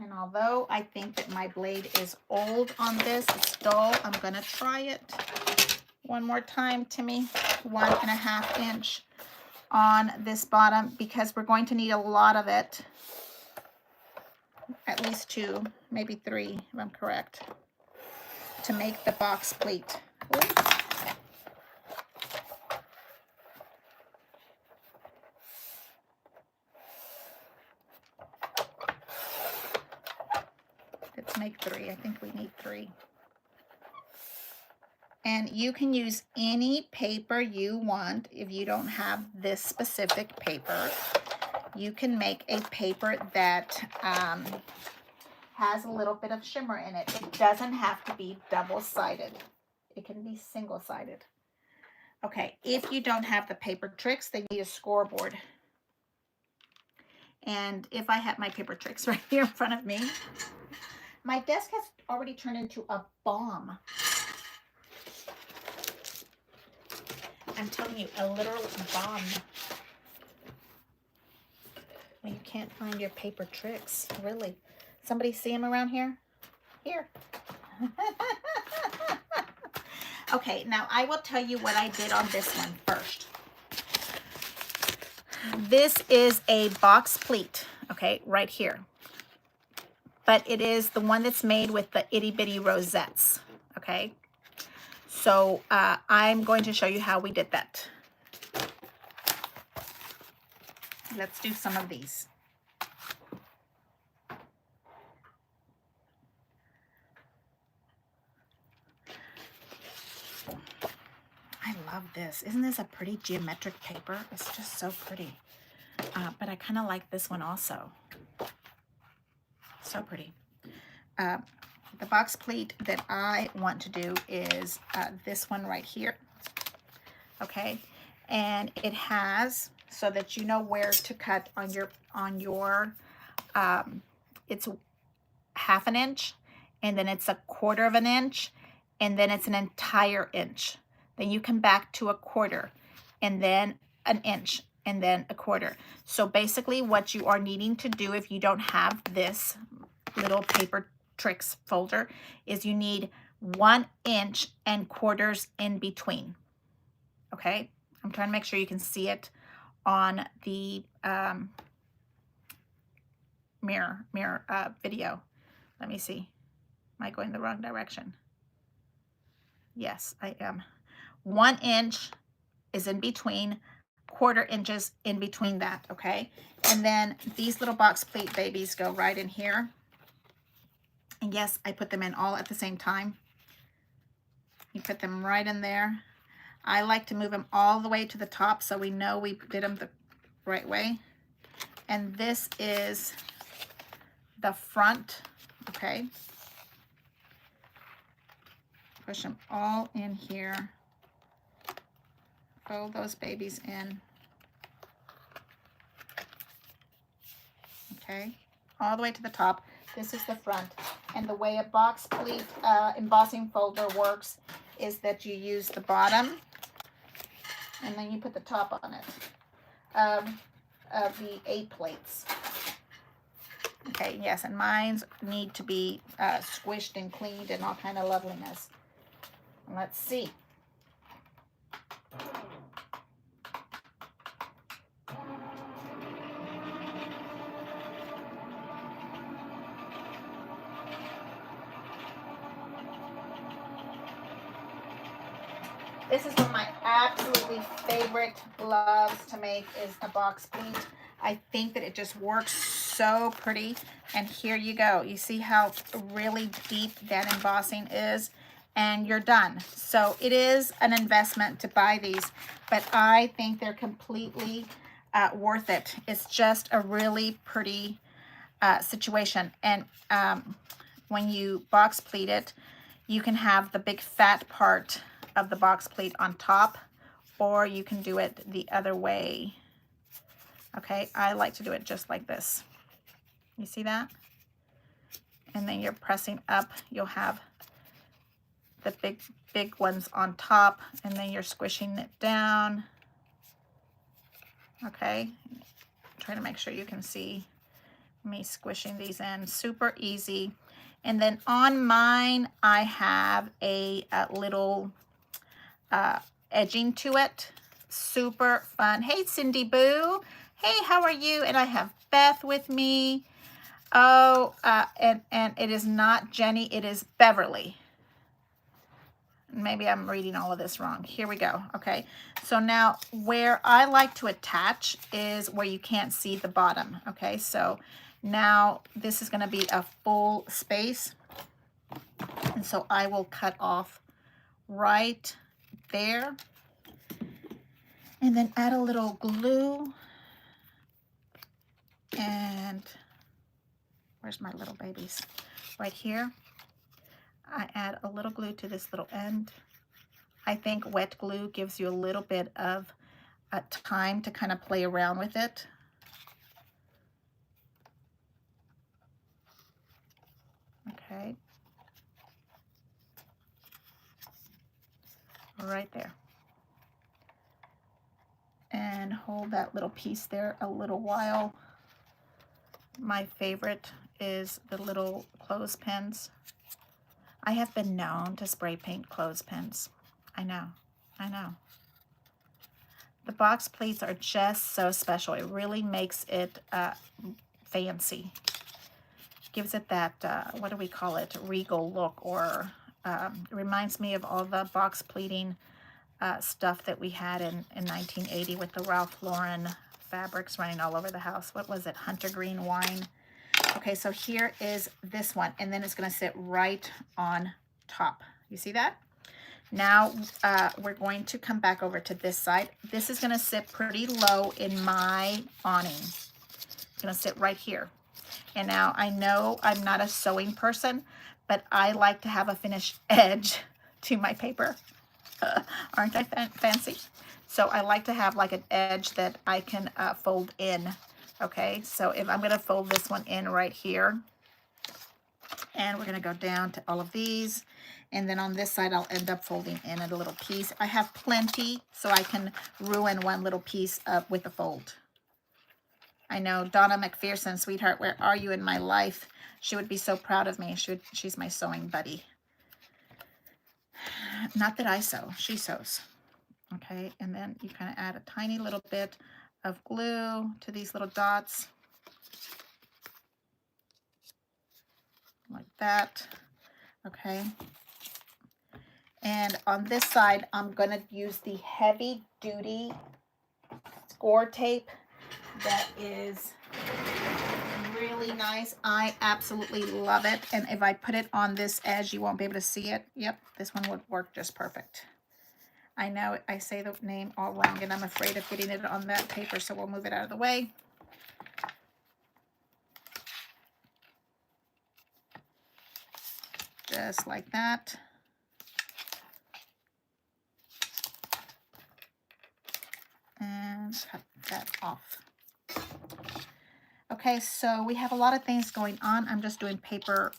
And although I think that my blade is old on this, it's dull, I'm gonna try it one more time, Timmy. 1.5 inch on this bottom because we're going to need a lot of it. At least 2, maybe 3, if I'm correct, to make the box pleat. Oops. Let's make 3. I think we need 3. And you can use any paper you want. If you don't have this specific paper, you can make a paper that has a little bit of shimmer in it. It doesn't have to be double-sided. It can be single-sided. Okay, if you don't have the paper tricks, then you need a scoreboard. And if I had my paper tricks right here in front of me, my desk has already turned into a bomb. I'm telling you, a literal bomb. Well, you can't find your paper tricks, really. Somebody see them around here? Here. Okay, now I will tell you what I did on this one first. This is a box pleat, okay, right here. But it is the one that's made with the itty bitty rosettes, okay? So I'm going to show you how we did that. Let's do some of these. I love this. Isn't this a pretty geometric paper? It's just so pretty. But I kind of like this one also. So pretty. The box pleat that I want to do is this one right here. Okay, and it has, so that you know where to cut on your it's 1/2 inch, and then it's 1/4 inch, and then it's an entire inch. Then you come back to 1/4, and then an inch, and then 1/4. So basically what you are needing to do if you don't have this little paper tricks folder is you need 1 inch and quarters in between. Okay, I'm trying to make sure you can see it on the mirror video. Let me see. Am I going the wrong direction? Yes, I am. 1 inch is in between, 1/4 inches in between that, okay? And then these little box pleat babies go right in here. And yes, I put them in all at the same time. You put them right in there. I like to move them all the way to the top so we know we did them the right way. And this is the front, okay? Push them all in here. Fold those babies in. Okay, all the way to the top. This is the front. And the way a box pleat embossing folder works is that you use the bottom and then you put the top on it of the A plates. Okay, yes, and mine need to be squished and cleaned and all kind of loveliness. Let's see. This is one of my absolutely favorite loves to make is a box pleat. I think that it just works so pretty. And here you go. You see how really deep that embossing is? And you're done. So it is an investment to buy these, but I think they're completely worth it. It's just a really pretty situation. And when you box pleat it, you can have the big fat part of the box pleat on top, or you can do it the other way. Okay, I like to do it just like this. You see that? And then you're pressing up. You'll have the big ones on top, and then you're squishing it down. Okay, try to make sure you can see Me squishing these in, super easy. And then on mine, I have a little edging to it. Super fun. Hey, Cindy Boo. Hey, how are you? And I have Beth with me. Oh, and it is not Jenny, it is Beverly. Maybe I'm reading all of this wrong. Here we go. Okay, so now where I like to attach is where you can't see the bottom. Okay, so now this is going to be a full space. And so I will cut off right there. And then add a little glue. And where's my little babies? Right here. I add a little glue to this little end. I think wet glue gives you a little bit of time to kind of play around with it. Okay. Right there. And hold that little piece there a little while. My favorite is the little clothespins. I have been known to spray paint clothespins. I know. The box pleats are just so special. It really makes it fancy. Gives it that, what do we call it, regal look, or reminds me of all the box pleating stuff that we had in 1980 with the Ralph Lauren fabrics running all over the house. What was it? Hunter green wine. Okay, so here is this one, and then it's going to sit right on top. You see that? Now we're going to come back over to this side. This is going to sit pretty low in my awning. It's going to sit right here. And now I know I'm not a sewing person, but I like to have a finished edge to my paper. Aren't I fancy? So I like to have like an edge that I can fold in. Okay, so if I'm going to fold this one in right here, and we're going to go down to all of these, and then on this side I'll end up folding in a little piece. I have plenty, so I can ruin one little piece with a fold. I know Donna McPherson, sweetheart, where are you in my life? She would be so proud of me. She's my sewing buddy. Not that I sew, she sews. Okay, and then you kind of add a tiny little bit of glue to these little dots. Like that. Okay. And on this side, I'm going to use the heavy duty score tape that is really nice. I absolutely love it. And if I put it on this edge, you won't be able to see it. Yep, this one would work just perfect. I know I say the name all wrong, and I'm afraid of getting it on that paper, so we'll move it out of the way. Just like that. And cut that off. Okay, so we have a lot of things going on. I'm just doing paper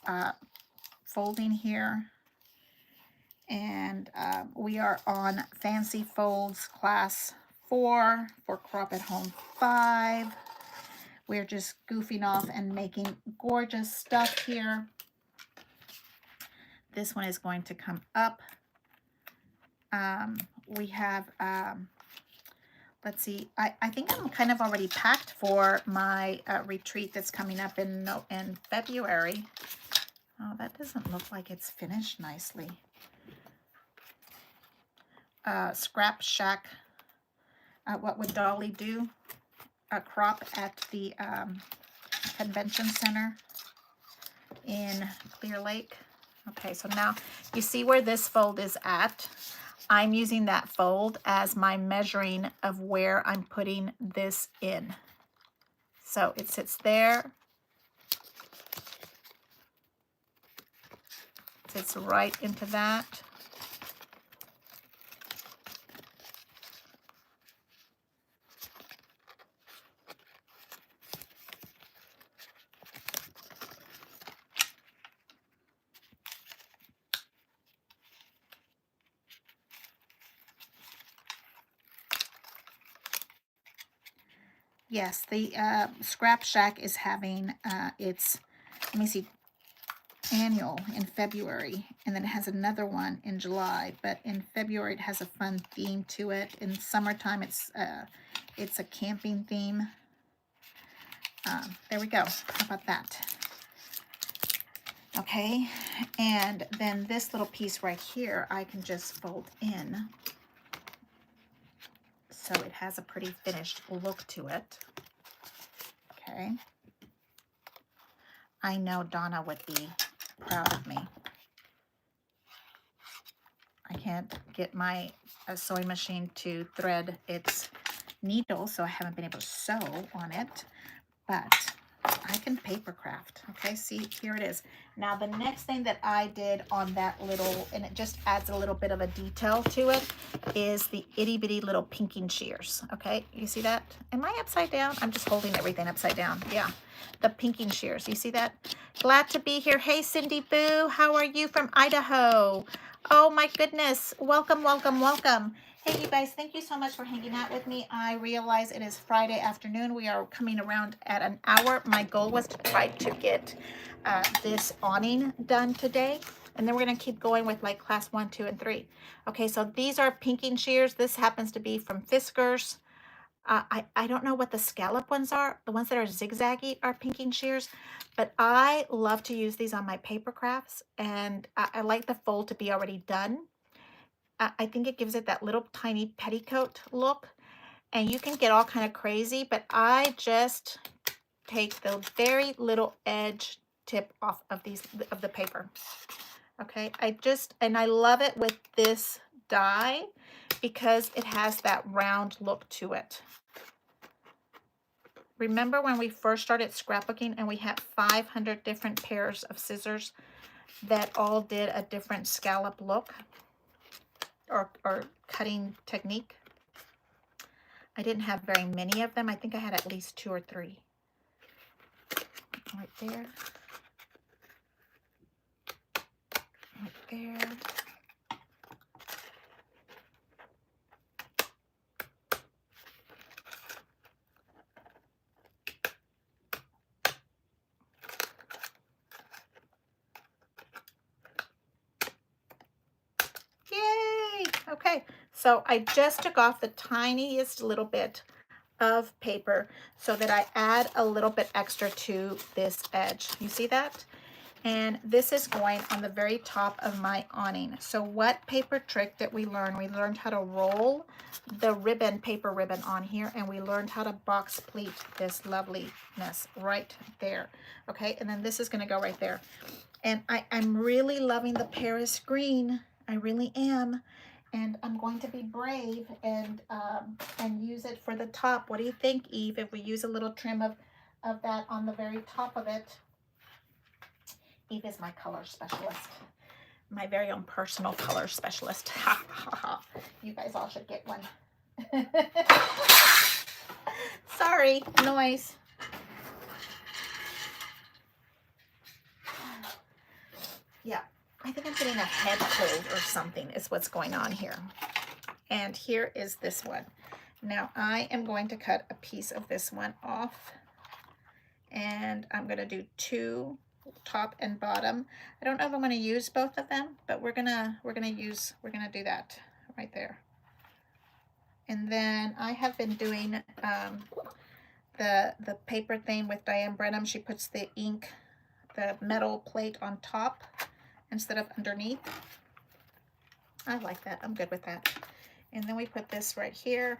folding here. And we are on Fancy Folds Class 4 for Crop at Home 5. We're just goofing off and making gorgeous stuff here. This one is going to come up. We have, let's see, I think I'm kind of already packed for my retreat that's coming up in February. Oh, that doesn't look like it's finished nicely. Scrap Shack, what would Dolly do? A crop at the convention center in Clear Lake. Okay, so now you see where this fold is at. I'm using that fold as my measuring of where I'm putting this in. So it sits there. Sits right into that. Yes, the Scrap Shack is having its, let me see, annual in February, and then it has another one in July. But in February, it has a fun theme to it. In summertime, it's a camping theme. There we go. How about that? Okay, and then this little piece right here, I can just fold in. So it has a pretty finished look to it. Okay. I know Donna would be proud of me. I can't get my sewing machine to thread its needle, so I haven't been able to sew on it, but I can paper craft. Okay, see, here it is. Now the next thing that I did on that little, and it just adds a little bit of a detail to it, is the itty bitty little pinking shears. Okay, you see that? Am I upside down? I'm just holding everything upside down. Yeah, the pinking shears. You see that? Glad to be here. Hey, Cindy Boo, how are you from Idaho? Oh my goodness, welcome, welcome, welcome. Hey, you guys, thank you so much for hanging out with me. I realize it is Friday afternoon. We are coming around at an hour. My goal was to try to get this awning done today. And then we're going to keep going with like class 1, 2, and 3. Okay, so these are pinking shears. This happens to be from Fiskars. I don't know what the scallop ones are. The ones that are zigzaggy are pinking shears. But I love to use these on my paper crafts. And I like the fold to be already done. I think it gives it that little tiny petticoat look, and you can get all kind of crazy, but I just take the very little edge tip off of the paper. Okay, I love it with this die because it has that round look to it. Remember when we first started scrapbooking and we had 500 different pairs of scissors that all did a different scallop look? Or cutting technique. I didn't have very many of them. I think I had at least 2 or 3. Right there. Right there. Yay! Okay, so I just took off the tiniest little bit of paper so that I add a little bit extra to this edge. You see that? And this is going on the very top of my awning. So what paper trick did we learn? We learned how to roll the ribbon, paper ribbon on here, and we learned how to box pleat this loveliness right there. Okay, and then this is gonna go right there. And I'm really loving the Paris green. I really am. And I'm going to be brave and use it for the top. What do you think, Eve, if we use a little trim of that on the very top of it? Eve is my color specialist, my very own personal color specialist. Ha ha ha. You guys all should get one. Sorry, noise. Yeah, I think I'm getting a head cold or something is what's going on here. And here is this one. Now I am going to cut a piece of this one off, and I'm going to do 2 top and bottom. I don't know if I'm going to use both of them, but we're gonna do that right there. And then I have been doing the paper thing with Diane Brenham. She puts the ink, the metal plate on top instead of underneath. I like that. I'm good with that. And then we put this right here.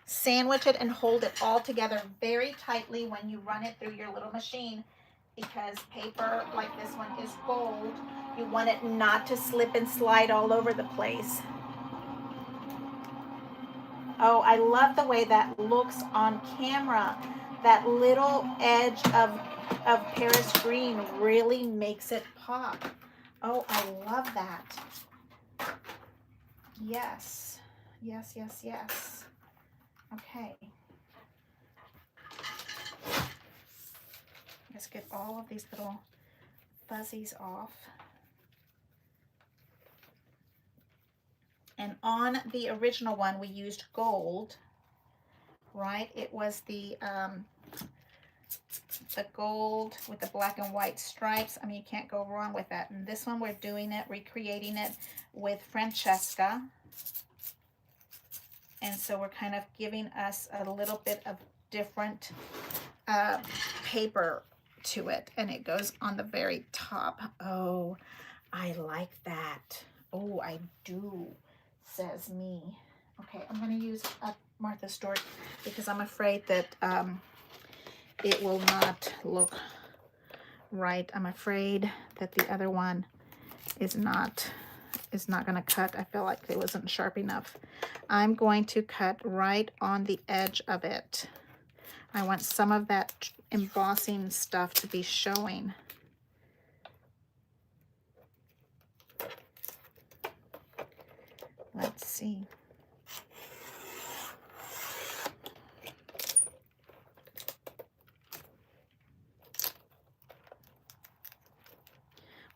Sandwich it and hold it all together very tightly when you run it through your little machine, because paper like this one is gold. You want it not to slip and slide all over the place. Oh, I love the way that looks on camera. That little edge of Paris green really makes it pop. Oh, I love that. Yes, yes, yes, yes. Okay. Let's get all of these little fuzzies off. And on the original one, we used gold. right? It was the gold with the black and white stripes. I mean, you can't go wrong with that. And this one, we're doing it, recreating it with Francesca. And so we're kind of giving us a little bit of different paper to it. And it goes on the very top. Oh, I like that. Oh, I do, says me. Okay, I'm going to use Martha Stewart because I'm afraid that it will not look right. I'm afraid that the other one is not going to cut. I feel like it wasn't sharp enough. I'm going to cut right on the edge of it. I want some of that embossing stuff to be showing. Let's see.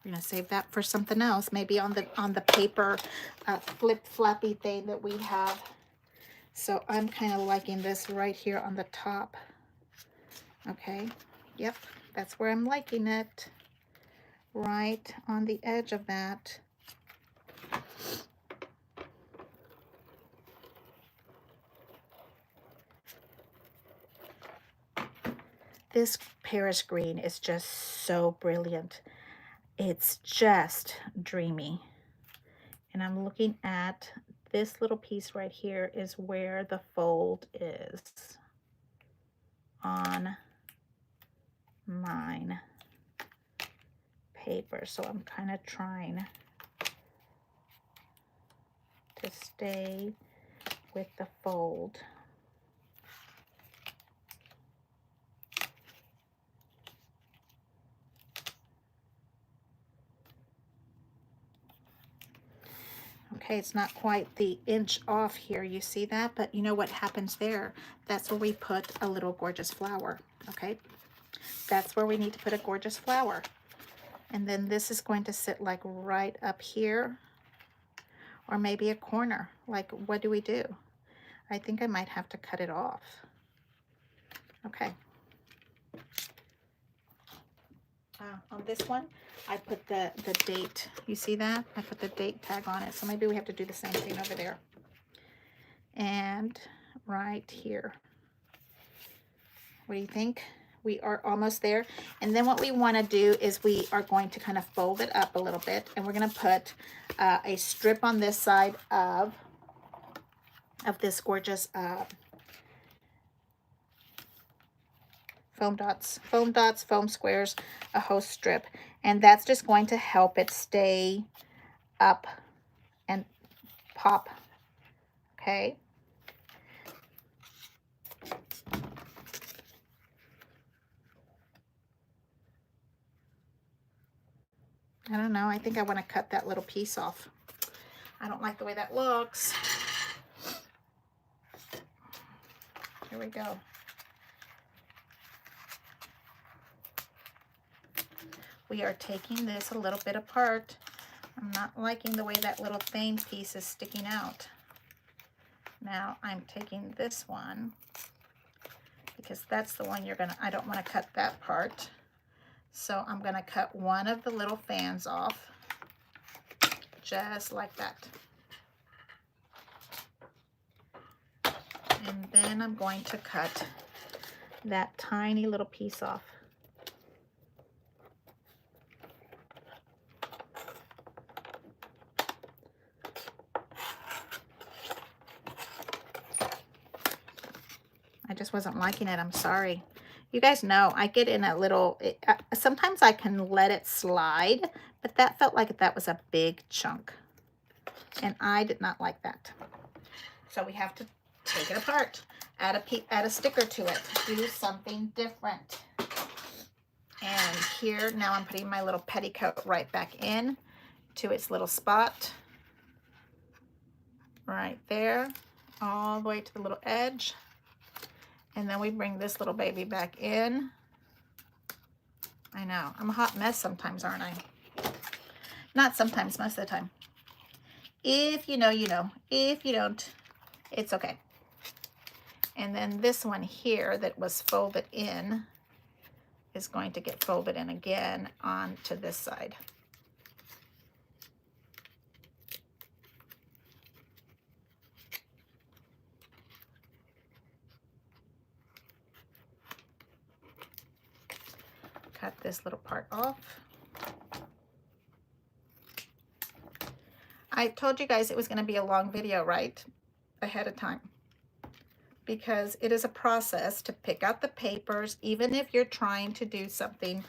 We're gonna save that for something else, maybe on the paper flip flappy thing that we have. So I'm kind of liking this right here on the top. Okay, yep, that's where I'm liking it, right on the edge of that. This Paris green is just so brilliant. It's just dreamy. And I'm looking at this little piece right here is where the fold is on mine paper. So I'm kind of trying to stay with the fold. Okay, it's not quite the inch off here, you see that? But you know what happens there? That's where we put a little gorgeous flower, okay? That's where we need to put a gorgeous flower. And then this is going to sit like right up here, or maybe a corner. Like, what do we do? I think I might have to cut it off. Okay. On this one, I put the date. You see that? I put the date tag on it. So maybe we have to do the same thing over there. And right here. What do you think? We are almost there. And then what we want to do is we are going to kind of fold it up a little bit. And we're going to put a strip on this side of this gorgeous foam dots, foam squares, a host strip. And that's just going to help it stay up and pop, okay? I don't know, I think I want to cut that little piece off. I don't like the way that looks. Here we go. We are taking this a little bit apart. I'm not liking the way that little thing piece is sticking out. Now I'm taking this one because that's the one I don't want to cut that part. So I'm gonna cut one of the little fans off, just like that. And then I'm going to cut that tiny little piece off. I just wasn't liking it, I'm sorry. You guys know I get in a little, sometimes I can let it slide, but that felt like that was a big chunk. And I did not like that. So we have to take it apart, add a sticker to it, do something different. And here, now I'm putting my little petticoat right back in to its little spot. Right there, all the way to the little edge. And then we bring this little baby back in. I know, I'm a hot mess sometimes, aren't I? Not sometimes, most of the time. If you know, you know. If you don't, it's okay. And then this one here that was folded in is going to get folded in again onto this side. Cut this little part off. I told you guys it was going to be a long video, right? Ahead of time. Because it is a process to pick out the papers, even if you're trying to do something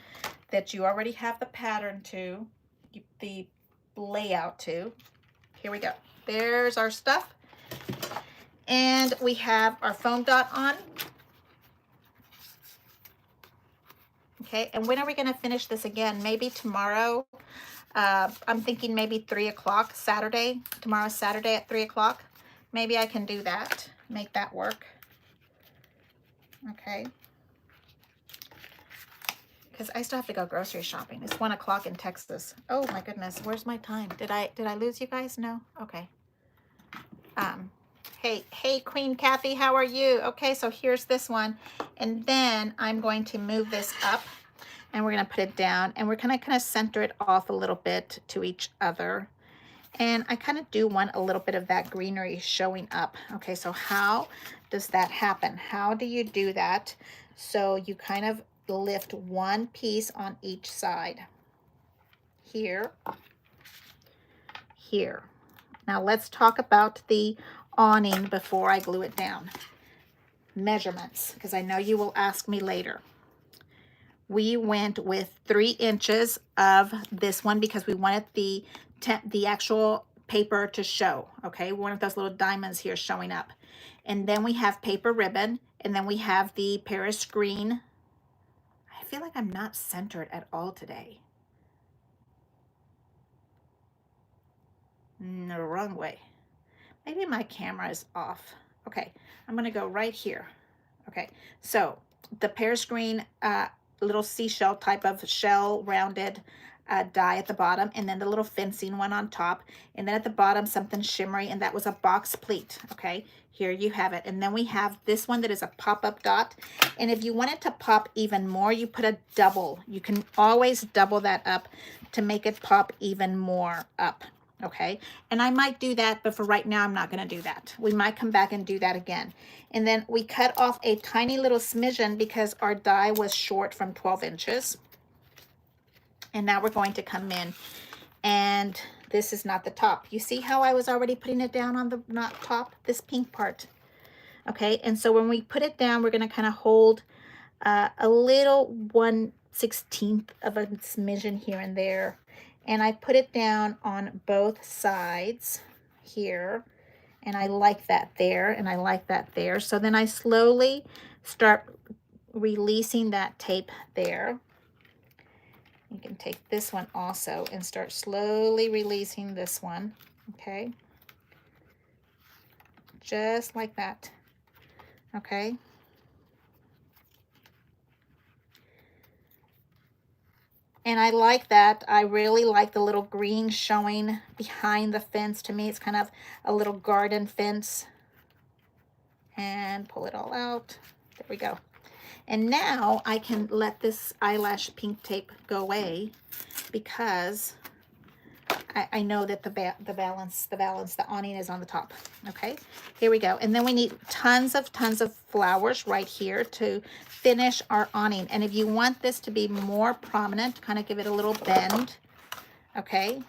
that you already have the pattern to, the layout to. Here we go. There's our stuff. And we have our foam dot on. Okay, and when are we going to finish this again? Maybe tomorrow. I'm thinking maybe 3 o'clock Saturday. Tomorrow's Saturday at 3 o'clock. Maybe I can do that. Make that work. Okay. Because I still have to go grocery shopping. It's 1 o'clock in Texas. Oh my goodness, where's my time? Did I lose you guys? No? Okay. Hey, Queen Kathy, how are you? Okay, so here's this one. And then I'm going to move this up and we're going to put it down and we're going to kind of center it off a little bit to each other. And I kind of do want a little bit of that greenery showing up. Okay, so how does that happen? How do you do that? So you kind of lift one piece on each side. Here. Here. Now let's talk about the awning before I glue it down. Measurements, because I know you will ask me later. We went with 3 inches of this one because we wanted the actual paper to show. Okay, one of those little diamonds here showing up. And then we have paper ribbon, and then we have the Paris green. I feel like I'm not centered at all today. No, wrong way. Maybe my camera is off. Okay, I'm gonna go right here. Okay, so the Paris green little seashell type of shell rounded die at the bottom, and then the little fencing one on top, and then at the bottom something shimmery, and that was a box pleat. Okay, here you have it. And then we have this one that is a pop-up dot, and if you want it to pop even more, you put a double. You can always double that up to make it pop even more up. Okay, and I might do that, but for right now I'm not going to do that. We might come back and do that again. And then we cut off a tiny little smidgen because our die was short from 12 inches. And now we're going to come in, and this is not the top. You see how I was already putting it down on the not top, this pink part. Okay, and so when we put it down, we're going to kind of hold a little 1/16 of a smidgen here and there. And I put it down on both sides here. And I like that there, and I like that there. So then I slowly start releasing that tape there. You can take this one also and start slowly releasing this one, okay? Just like that, okay? And I like that. I really like the little green showing behind the fence. To me, it's kind of a little garden fence. And pull it all out. There we go. And now I can let this eyelash pink tape go away because I know that the awning is on the top. Okay, here we go. And then we need tons of flowers right here to finish our awning. And if you want this to be more prominent, kind of give it a little bend. Okay,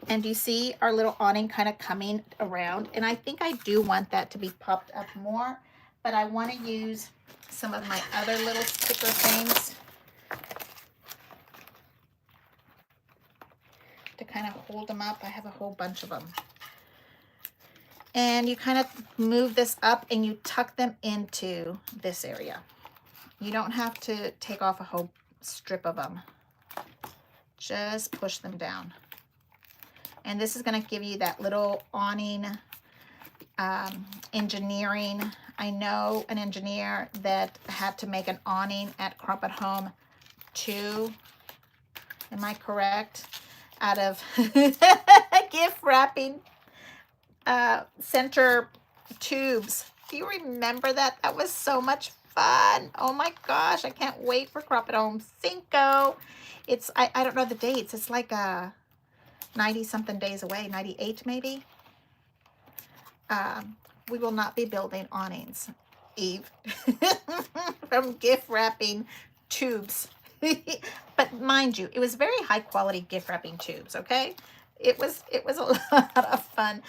and you see our little awning kind of coming around. And I think I do want that to be popped up more, but I want to use some of my other little sticker things to kind of hold them up. I have a whole bunch of them. And you kind of move this up and you tuck them into this area. You don't have to take off a whole strip of them. Just push them down. And this is going to give you that little awning engineering. I know an engineer that had to make an awning at Crumpet Home 2. Am I correct? Out of gift wrapping center tubes. Do you remember that? That was so much fun. Oh my gosh, I can't wait for Crop It Home Cinco. It's, I don't know the dates. It's like 90 something days away, 98 maybe. We will not be building awnings, Eve, from gift wrapping tubes. But mind you, it was very high quality gift wrapping tubes, okay? It was a lot of fun.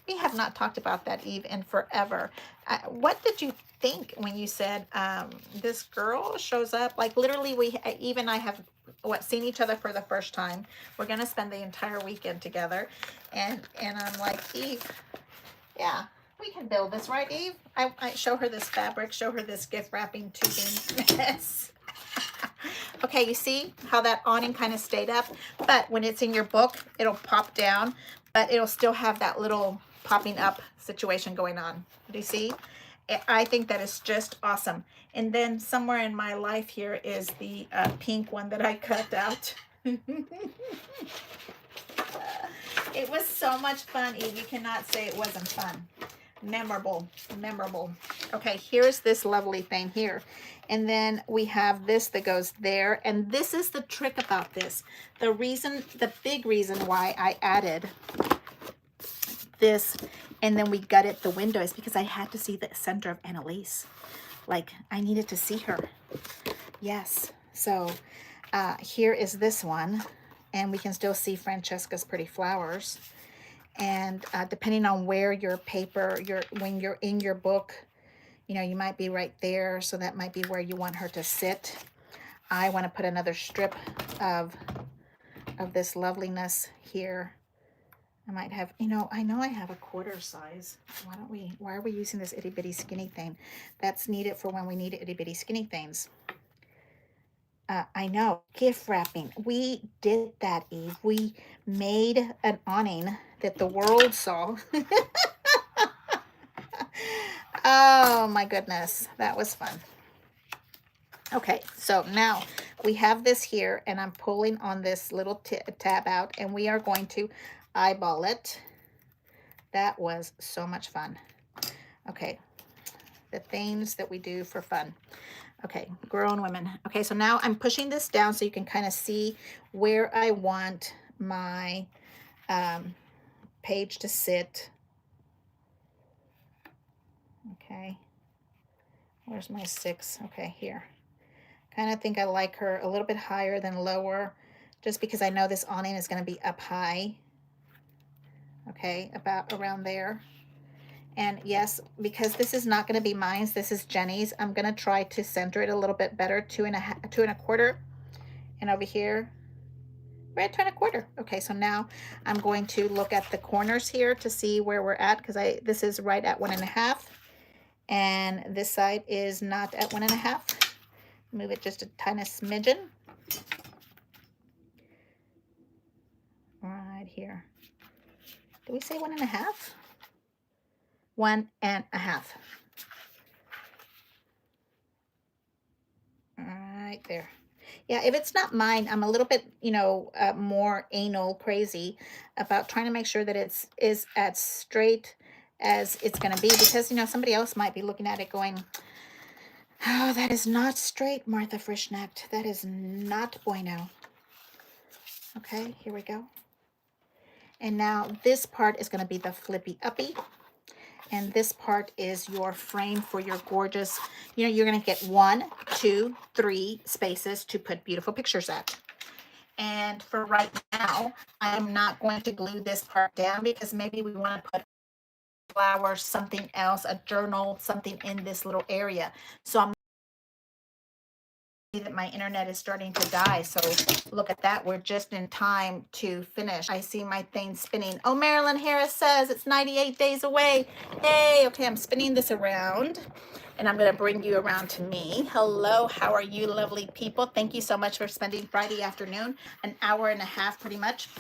We have not talked about that, Eve, in forever. What did you think when you said this girl shows up? Like literally, Eve and I have seen each other for the first time. We're gonna spend the entire weekend together, and I'm like, Eve, yeah, we can build this, right, Eve? I show her this fabric, show her this gift wrapping tubing mess. Okay, you see how that awning kind of stayed up? But when it's in your book, it'll pop down, but it'll still have that little popping up situation going on. Do you see? I think that is just awesome. And then somewhere in my life here is the pink one that I cut out. It was so much fun, Eve. You cannot say it wasn't fun. Memorable, memorable. Okay, here's this lovely thing here. And then we have this that goes there. And this is the trick about this. The big reason why I added this and then we gutted the window is because I had to see the center of Annalise. Like, I needed to see her. Yes. So here is this one. And we can still see Francesca's pretty flowers. And depending on where your paper, when you're in your book, you know, you might be right there. So that might be where you want her to sit. I want to put another strip of this loveliness here. I might have, you know, I know I have a quarter size. Why are we using this itty bitty skinny thing? That's needed for when we need itty bitty skinny things. I know, gift wrapping. We did that, Eve. We made an awning that the world saw. Oh my goodness, that was fun. Okay, so now we have this here, and I'm pulling on this little tab out, and we are going to eyeball it. That was so much fun. Okay, the things that we do for fun. Okay, grown women. Okay, so now I'm pushing this down so you can kind of see where I want my page to sit. Okay, where's my 6? Okay, here. Kind of think I like her a little bit higher than lower, just because I know this awning is going to be up high. Okay, about around there. And yes, because this is not going to be mine, this is Jenny's, I'm going to try to center it a little bit better, 2 1/4. And over here, we're at 2 1/4. Okay, so now I'm going to look at the corners here to see where we're at, because this is right at 1 1/2. And this side is not at 1 1/2. Move it just a tiny smidgen. Right here. Did we say 1 1/2? 1 1/2. Right there. Yeah, if it's not mine, I'm a little bit, you know, more anal crazy about trying to make sure that it's as straight as it's going to be, because, you know, somebody else might be looking at it going, oh, that is not straight, Martha Frischnacht. That is not bueno. Okay, here we go. And now this part is going to be the flippy uppy. And this part is your frame for your gorgeous, you know, you're going to get 1, 2, 3 spaces to put beautiful pictures at. And for right now, I'm not going to glue this part down, because maybe we want to put flowers, something else, a journal, something in this little area. So I'm that my internet is starting to die, so look at that, we're just in time to finish. I see my thing spinning. Oh, Marilyn Harris says it's 98 days away. Hey, okay, I'm spinning this around, and I'm going to bring you around to me. Hello, how are you, lovely people? Thank you so much for spending Friday afternoon, an hour and a half pretty much.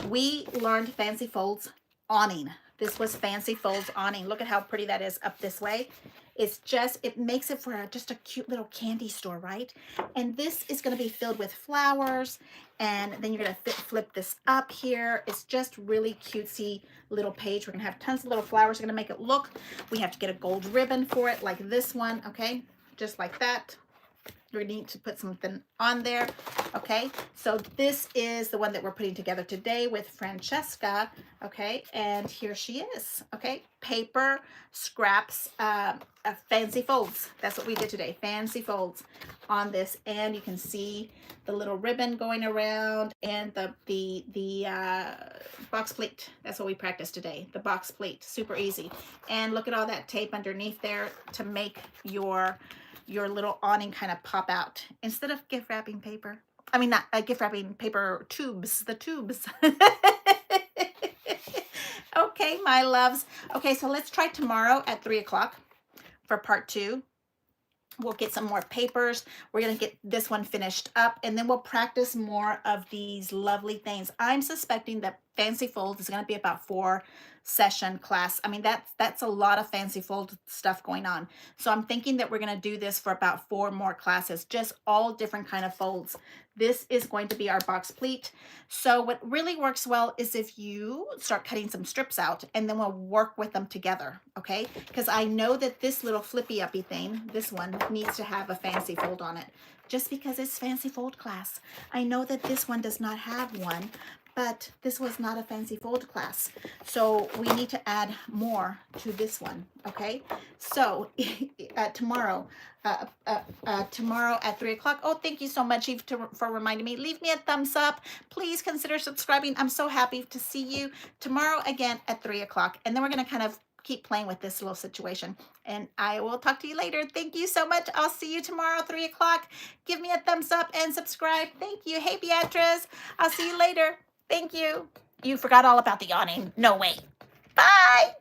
We learned fancy folds awning. This was Fancy Folds awning. Look at how pretty that is up this way. It's just, it makes it for just a cute little candy store, right? And this is going to be filled with flowers, and then you're going to flip this up here. It's just really cutesy little page. We're going to have tons of little flowers. We're going to make it look. We have to get a gold ribbon for it, like this one, okay? Just like that. We're going to need to put something on there, okay? So this is the one that we're putting together today with Francesca, okay? And here she is, okay? Paper, scraps, fancy folds. That's what we did today, fancy folds on this. And you can see the little ribbon going around and the box pleat. That's what we practiced today, the box pleat, super easy. And look at all that tape underneath there to make your little awning kind of pop out instead of gift wrapping paper. I mean, not gift wrapping paper tubes, the tubes. Okay, my loves. Okay, so let's try tomorrow at 3 o'clock for part 2. We'll get some more papers. We're going to get this one finished up, and then we'll practice more of these lovely things. I'm suspecting that Fancy Fold is going to be about 4-session class. I mean, that's a lot of Fancy Fold stuff going on. So I'm thinking that we're going to do this for about 4 more classes, just all different kind of folds. This is going to be our box pleat. So what really works well is if you start cutting some strips out, and then we'll work with them together, okay? Because I know that this little flippy-uppy thing, this one, needs to have a fancy fold on it, just because it's Fancy Fold class. I know that this one does not have one, but this was not a Fancy Fold class. So we need to add more to this one, okay? So tomorrow at 3 o'clock. Oh, thank you so much, Eve, for reminding me. Leave me a thumbs up. Please consider subscribing. I'm so happy to see you tomorrow again at 3 o'clock. And then we're going to kind of keep playing with this little situation. And I will talk to you later. Thank you so much. I'll see you tomorrow, 3 o'clock. Give me a thumbs up and subscribe. Thank you. Hey, Beatrice. I'll see you later. Thank you. You forgot all about the awning. No way. Bye.